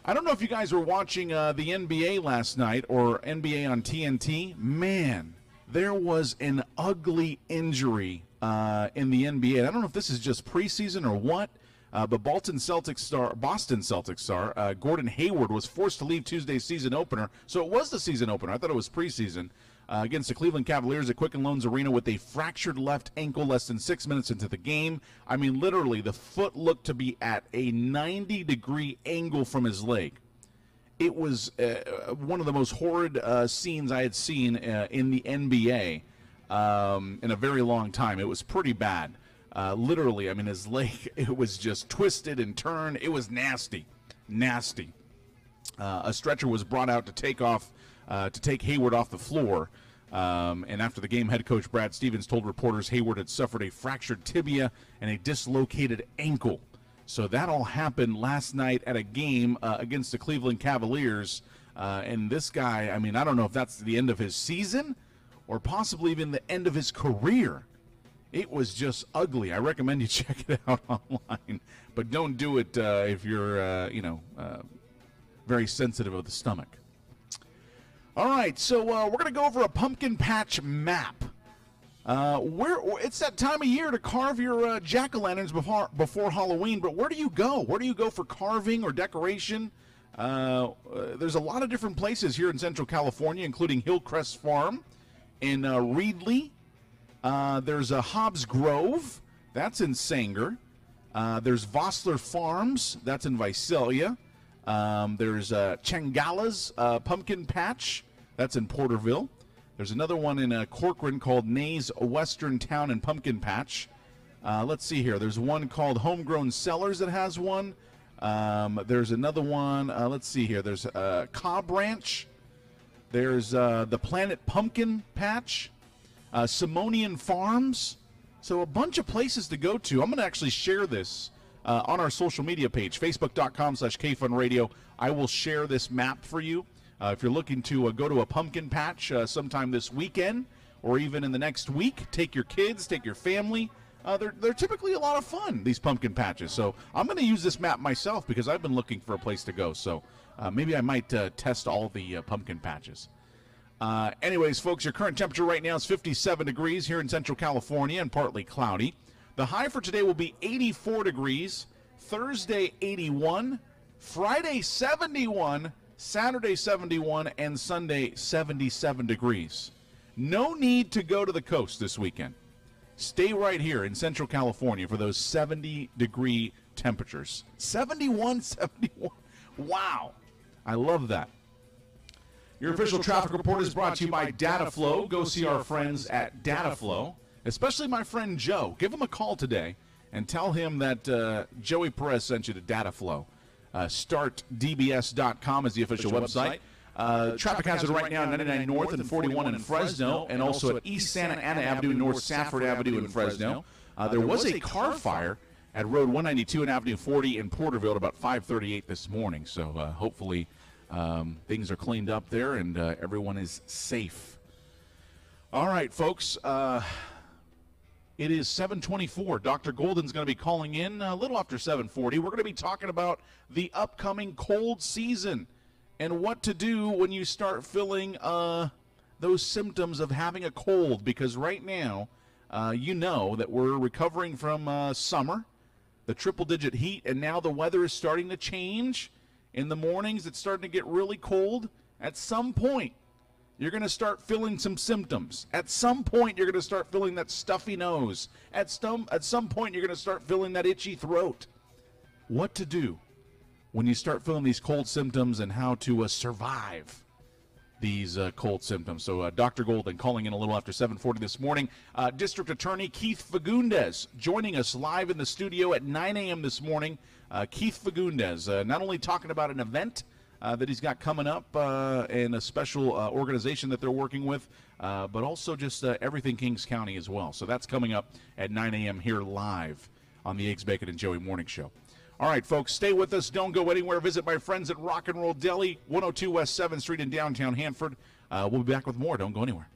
I don't know if you guys were watching the NBA last night or NBA on TNT. Man, there was an ugly injury in the NBA. I don't know if this is just preseason or what, but Boston Celtics star Gordon Hayward was forced to leave Tuesday's season opener. So it was the season opener. I thought it was preseason. Against the Cleveland Cavaliers at Quicken Loans Arena with a fractured left ankle less than 6 minutes into the game. I mean, literally, the foot looked to be at a 90-degree angle from his leg. It was one of the most horrid scenes I had seen in the NBA in a very long time. It was pretty bad. Literally, I mean, his leg, it was just twisted and turned. It was nasty, nasty. A stretcher was brought out to take Hayward off the floor. And after the game, head coach Brad Stevens told reporters Hayward had suffered a fractured tibia and a dislocated ankle. So that all happened last night at a game against the Cleveland Cavaliers. And this guy, I mean, I don't know if that's the end of his season or possibly even the end of his career. It was just ugly. I recommend you check it out online. But don't do it if you're, very sensitive of the stomach. All right, so we're going to go over a pumpkin patch map. It's that time of year to carve your jack-o'-lanterns before Halloween, but where do you go? Where do you go for carving or decoration? There's a lot of different places here in Central California, including Hillcrest Farm in Reedley. There's a Hobbs Grove. That's in Sanger. There's Vossler Farms. That's in Visalia. There's Changala's Pumpkin Patch. That's in Porterville. There's another one in Corcoran called Nay's Western Town and Pumpkin Patch. Let's see here. There's one called Homegrown Cellars that has one. There's another one. Let's see here. There's Cobb Ranch. There's the Planet Pumpkin Patch. Simonian Farms. So a bunch of places to go to. I'm going to actually share this on our social media page, facebook.com/KFunRadio. I will share this map for you. If you're looking to go to a pumpkin patch sometime this weekend or even in the next week, take your kids, take your family. They're typically a lot of fun, these pumpkin patches. So I'm going to use this map myself because I've been looking for a place to go. So maybe I might test all the pumpkin patches. Anyways, folks, your current temperature right now is 57 degrees here in Central California and partly cloudy. The high for today will be 84 degrees, Thursday 81, Friday 71, Saturday 71, and Sunday 77 degrees. No need to go to the coast this weekend. Stay right here in Central California for those 70-degree temperatures. 71, 71. Wow. I love that. Your official traffic report is brought to you by DataFlow. Go see our friends at DataFlow, especially my friend Joe. Give him a call today and tell him that Joey Perez sent you to DataFlow. StartDBS.com is the official website. Traffic hazard right now, 99 North and 41 in Fresno, and also at East Santa Ana Avenue, North Safford Avenue in Fresno. There was a car fire at Road 192 and Avenue 40 in Porterville at about 5:38 this morning. So hopefully things are cleaned up there and everyone is safe. All right, folks. It is 7:24. Dr. Golden's going to be calling in a little after 7:40. We're going to be talking about the upcoming cold season and what to do when you start feeling those symptoms of having a cold. Because right now, you know that we're recovering from summer, the triple-digit heat, and now the weather is starting to change. In the mornings, it's starting to get really cold. At some point, you're going to start feeling some symptoms. At some point, you're going to start feeling that stuffy nose. At some point, you're going to start feeling that itchy throat. What to do when you start feeling these cold symptoms and how to survive these cold symptoms. So Dr. Golden calling in a little after 7:40 this morning. District Attorney Keith Fagundes joining us live in the studio at 9 a.m. this morning. Keith Fagundes not only talking about an event that he's got coming up and a special organization that they're working with, but also just everything Kings County as well. So that's coming up at 9 a.m. here live on the Eggs, Bacon, and Joey Morning Show. All right, folks, stay with us. Don't go anywhere. Visit my friends at Rock and Roll Deli, 102 West 7th Street in downtown Hanford. We'll be back with more. Don't go anywhere.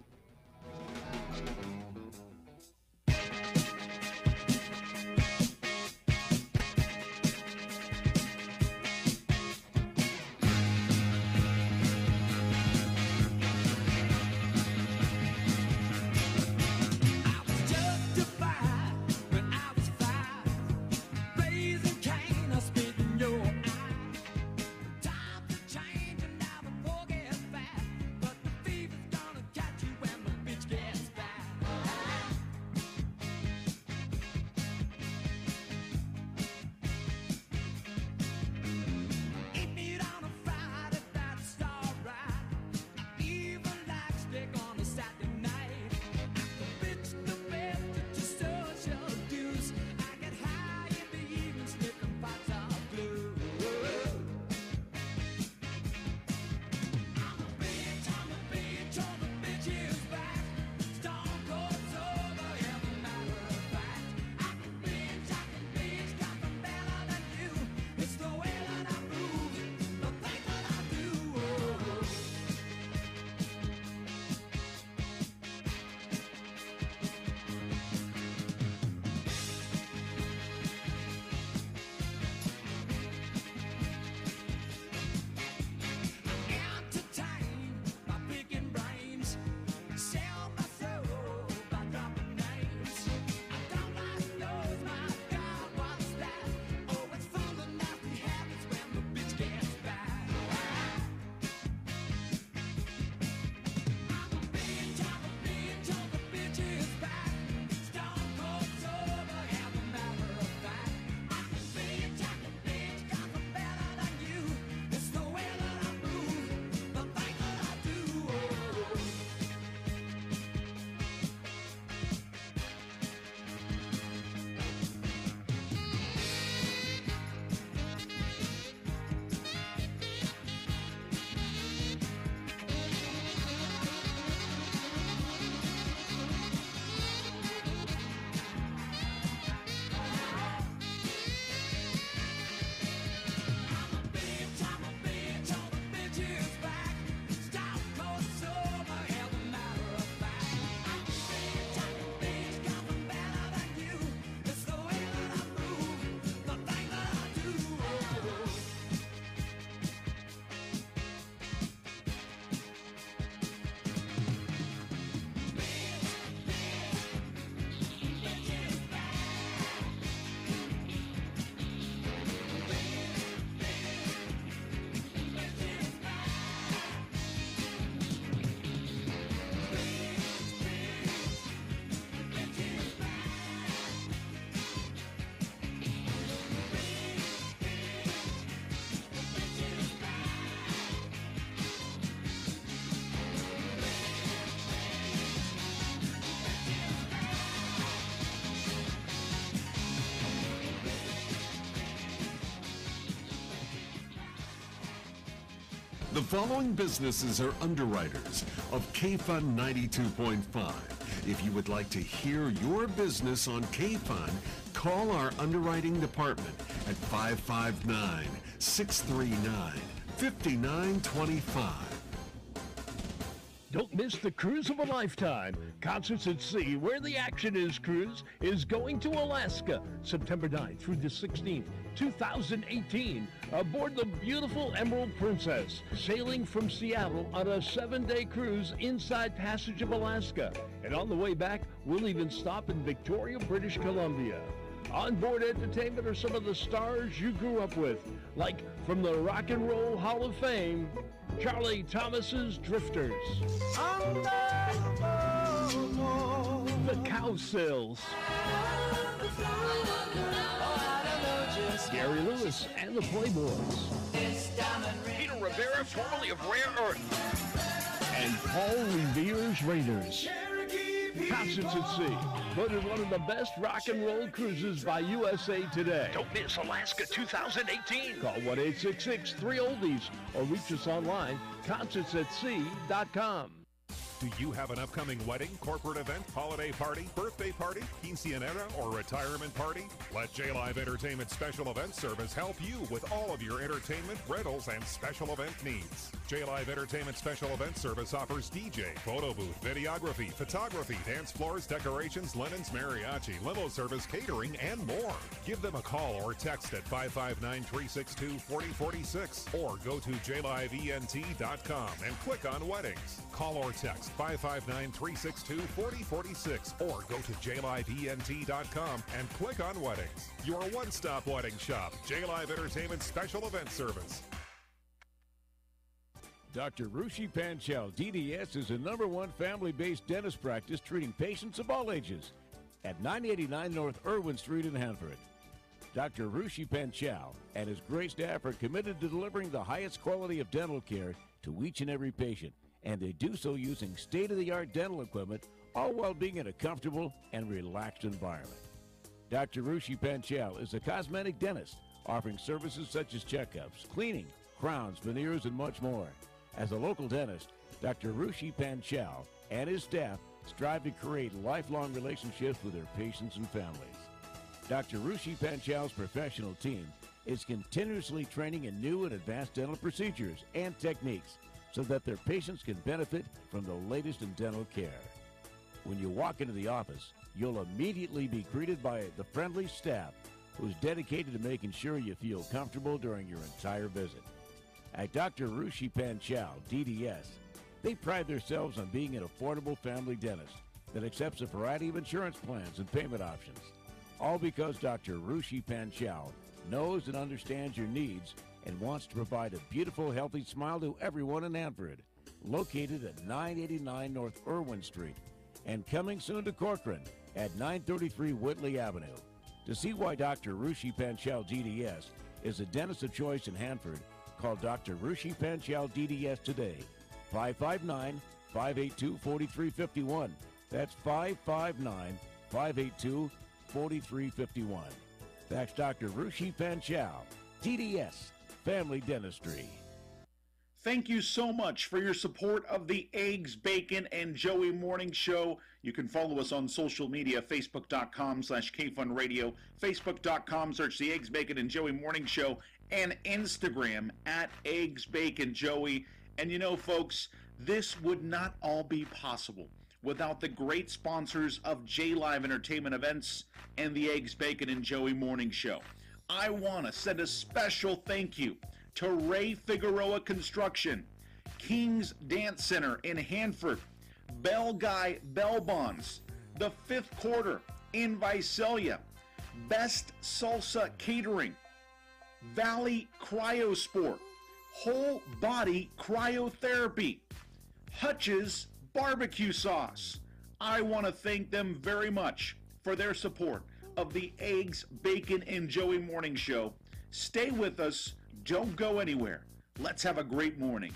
The following businesses are underwriters of K-Fun 92.5. If you would like to hear your business on K-Fun, call our underwriting department at 559-639-5925. Don't miss the Cruise of a Lifetime. Concerts at Sea, Where the Action Is cruise is going to Alaska, September 9th through the 16th, 2018, aboard the beautiful Emerald Princess, sailing from Seattle on a 7-day cruise inside Passage of Alaska. And on the way back, we'll even stop in Victoria, British Columbia. Onboard entertainment are some of the stars you grew up with, like from the Rock and Roll Hall of Fame, Charlie Thomas's Drifters, the Cowsills, Gary Lewis and the Playboys, Peter Rivera, formerly of Rare Earth, and Paul Revere's Raiders. Concerts at Sea, voted one of the best rock and roll cruises by USA Today. Don't miss Alaska 2018. Call 1-866-3-OLDIES or reach us online, concertsatsea.com. Do you have an upcoming wedding, corporate event, holiday party, birthday party, quinceanera, or retirement party? Let J-Live Entertainment Special Event Service help you with all of your entertainment, rentals, and special event needs. J-Live Entertainment Special Event Service offers DJ, photo booth, videography, photography, dance floors, decorations, linens, mariachi, limo service, catering, and more. Give them a call or text at 559-362-4046 or go to jlivent.com and click on weddings. Call or text 559-362-4046 or go to jlivent.com and click on weddings. Your one-stop wedding shop, J-Live Entertainment Special Event Service. Dr. Rushi Panchal, DDS, is a #1 family-based dentist practice treating patients of all ages at 989 North Irwin Street in Hanford. Dr. Rushi Panchal and his great staff are committed to delivering the highest quality of dental care to each and every patient, and they do so using state-of-the-art dental equipment, all while being in a comfortable and relaxed environment. Dr. Rushi Panchal is a cosmetic dentist offering services such as checkups, cleaning, crowns, veneers, and much more. As a local dentist, Dr. Rushi Panchal and his staff strive to create lifelong relationships with their patients and families. Dr. Rushi Panchal's professional team is continuously training in new and advanced dental procedures and techniques so that their patients can benefit from the latest in dental care. When you walk into the office, you'll immediately be greeted by the friendly staff who's dedicated to making sure you feel comfortable during your entire visit. At Dr. Rushi Panchal, DDS, they pride themselves on being an affordable family dentist that accepts a variety of insurance plans and payment options. All because Dr. Rushi Panchal knows and understands your needs and wants to provide a beautiful, healthy smile to everyone in Hanford. Located at 989 North Irwin Street and coming soon to Corcoran at 933 Whitley Avenue. To see why Dr. Rushi Panchal, DDS, is a dentist of choice in Hanford, call Dr. Rushi Panchal DDS today, 559-582-4351. That's 559-582-4351. That's Dr. Rushi Panchal, DDS, Family Dentistry. Thank you so much for your support of the Eggs, Bacon, and Joey Morning Show. You can follow us on social media, facebook.com/KFunRadio, facebook.com, search the Eggs, Bacon, and Joey Morning Show, and Instagram at Eggs, Bacon, Joey. And you know, folks, this would not all be possible without the great sponsors of J-Live Entertainment Events and the Eggs, Bacon, and Joey Morning Show. I want to send a special thank you to Ray Figueroa Construction, King's Dance Center in Hanford, Bell Guy Bell Bonds, The Fifth Quarter in Visalia, Best Salsa Catering, Valley Cryosport, Whole Body Cryotherapy, Hutch's Barbecue Sauce. I want to thank them very much for their support of the Eggs, Bacon, and Joey Morning Show. Stay with us. Don't go anywhere. Let's have a great morning.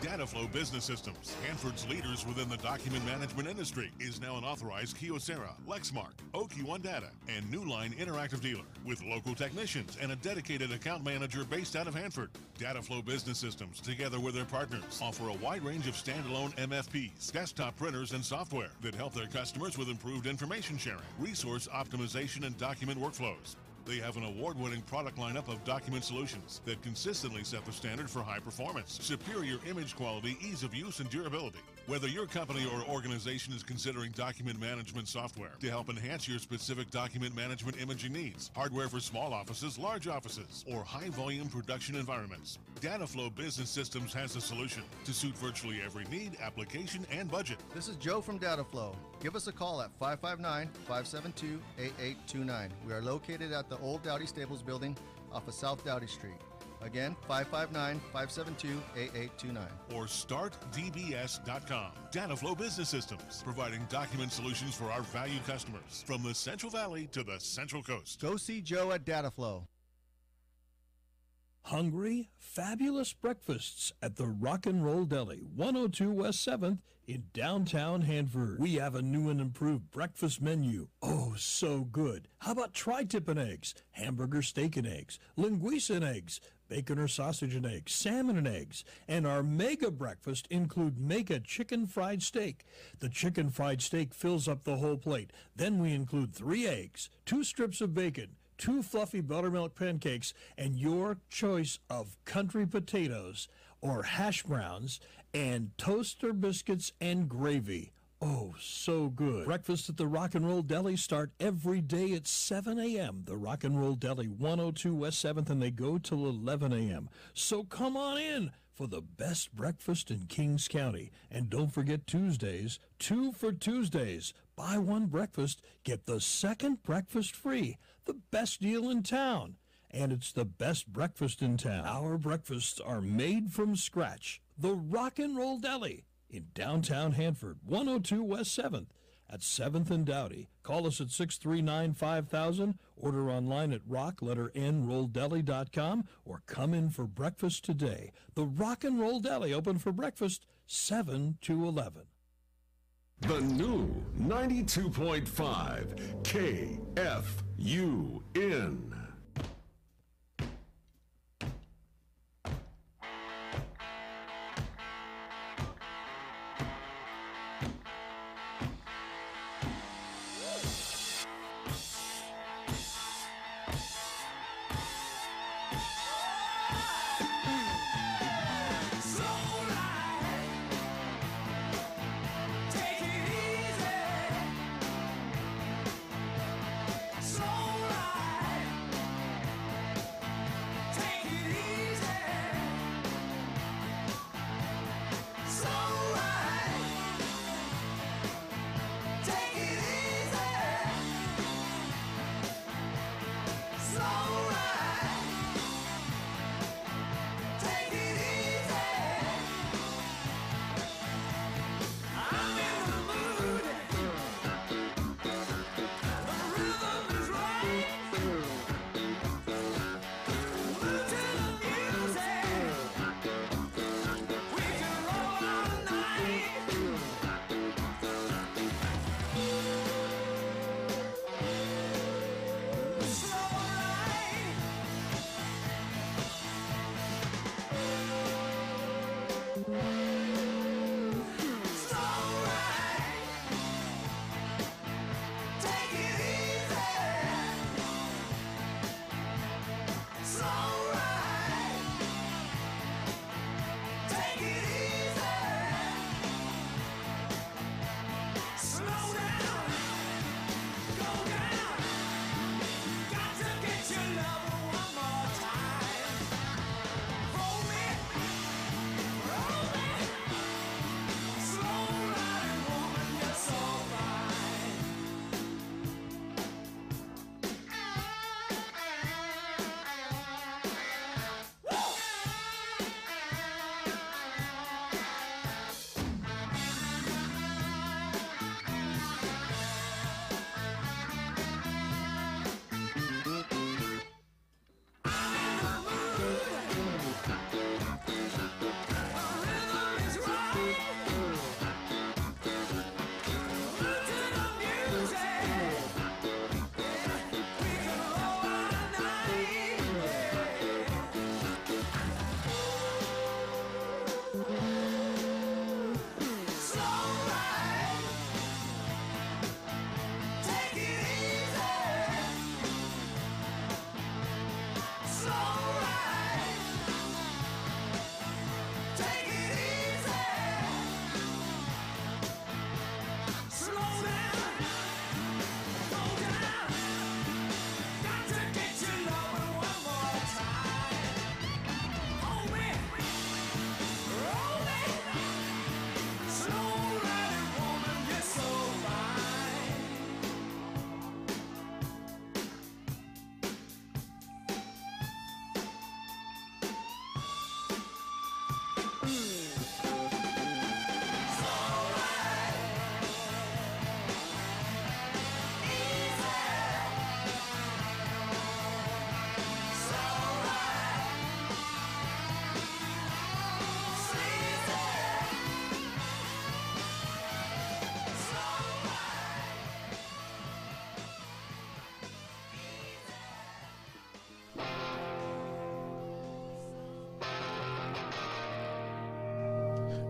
Dataflow Business Systems, Hanford's leaders within the document management industry, is now an authorized Kyocera, Lexmark, OQ1 Data, and Newline Interactive dealer with local technicians and a dedicated account manager based out of Hanford. Dataflow Business Systems, together with their partners, offer a wide range of standalone MFPs, desktop printers, and software that help their customers with improved information sharing, resource optimization, and document workflows. They have an award-winning product lineup of document solutions that consistently set the standard for high performance, superior image quality, ease of use, and durability. Whether your company or organization is considering document management software to help enhance your specific document management imaging needs, hardware for small offices, large offices, or high-volume production environments, Dataflow Business Systems has a solution to suit virtually every need, application, and budget. This is Joe from Dataflow. Give us a call at 559-572-8829. We are located at the Old Dowdy Stables building off of South Dowdy Street. Again, 559-572-8829. Or startdbs.com. Dataflow Business Systems, providing document solutions for our valued customers from the Central Valley to the Central Coast. Go see Joe at Dataflow. Hungry? Fabulous breakfasts at the Rock and Roll Deli, 102 West 7th in downtown Hanford. We have a new and improved breakfast menu. Oh, so good. How about tri-tip and eggs, hamburger steak and eggs, linguiça and eggs, bacon or sausage and eggs, salmon and eggs, and our mega breakfast include mega chicken fried steak. The chicken fried steak fills up the whole plate. Then we include 3 eggs, 2 strips of bacon, 2 fluffy buttermilk pancakes, and your choice of country potatoes or hash browns and toaster biscuits and gravy. Oh, so good. Breakfast at the Rock and Roll Deli start every day at 7 a.m. The Rock and Roll Deli, 102 West 7th, and they go till 11 a.m. So come on in for the best breakfast in Kings County. And don't forget Tuesdays, 2 for Tuesdays. Buy 1 breakfast, get the second breakfast free. The best deal in town. And it's the best breakfast in town. Our breakfasts are made from scratch. The Rock and Roll Deli in downtown Hanford, 102 West 7th at 7th and Dowdy. Call us at 639-5000. Order online at rock-rolldeli.com or come in for breakfast today. The Rock and Roll Deli, open for breakfast 7 to 11. The new 92.5 KFUN.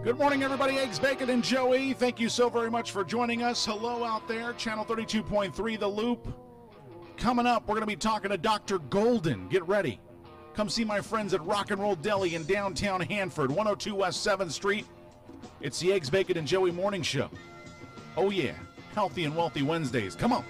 Good morning, everybody. Eggs, Bacon, and Joey. Thank you so very much for joining us. Hello out there. Channel 32.3, The Loop. Coming up, we're going to be talking to Dr. Golden. Get ready. Come see my friends at Rock and Roll Deli in downtown Hanford, 102 West 7th Street. It's the Eggs, Bacon, and Joey Morning Show. Oh, yeah. Healthy and Wealthy Wednesdays. Come on.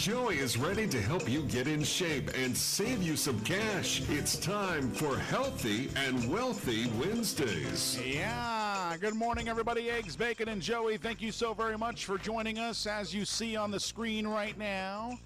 Joey is ready to help you get in shape and save you some cash. It's time for Healthy and Wealthy Wednesdays. Yeah, good morning, everybody. Eggs, Bacon, and Joey, thank you so very much for joining us. As you see on the screen right now,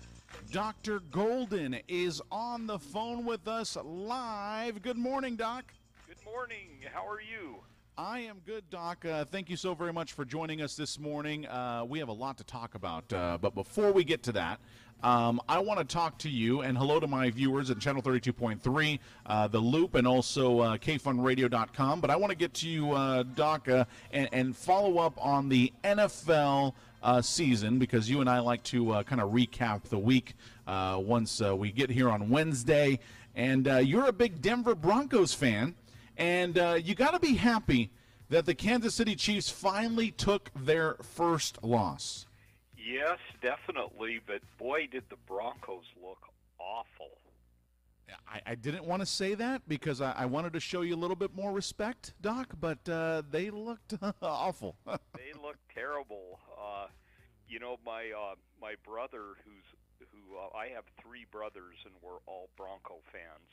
Dr. Golden is on the phone with us live. Good morning, Doc. Good morning. How are you? I am good, Doc. Thank you so very much for joining us this morning. We have a lot to talk about, but before we get to that, I want to talk to you, and hello to my viewers at Channel 32.3, The Loop, and also KFunRadio.com. But I want to get to you, Doc, and follow up on the NFL season, because you and I like to kind of recap the week once we get here on Wednesday. And you're a big Denver Broncos fan. And you got to be happy that the Kansas City Chiefs finally took their first loss. Yes, definitely. But boy, did the Broncos look awful. I didn't want to say that because I wanted to show you a little bit more respect, Doc, but they looked awful. They looked terrible. You know, my brother, who I have three brothers, and we're all Bronco fans.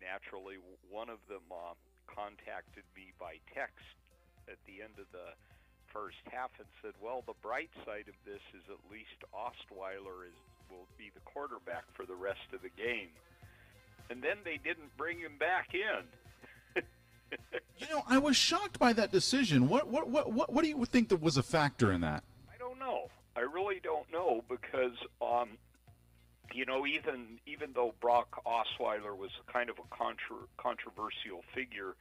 Naturally, one of them contacted me by text at the end of the first half and said, well, the bright side of this is at least Ostweiler will be the quarterback for the rest of the game. And then they didn't bring him back in. You know, I was shocked by that decision. What do you think that was a factor in that? I don't know. I really don't know because you know, even though Brock Osweiler was kind of a controversial figure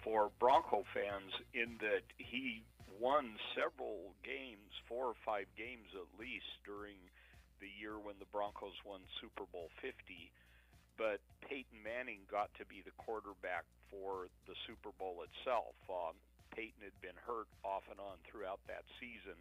for Bronco fans in that he won several games, 4 or 5 games at least, during the year when the Broncos won Super Bowl 50, but Peyton Manning got to be the quarterback for the Super Bowl itself. Peyton had been hurt off and on throughout that season.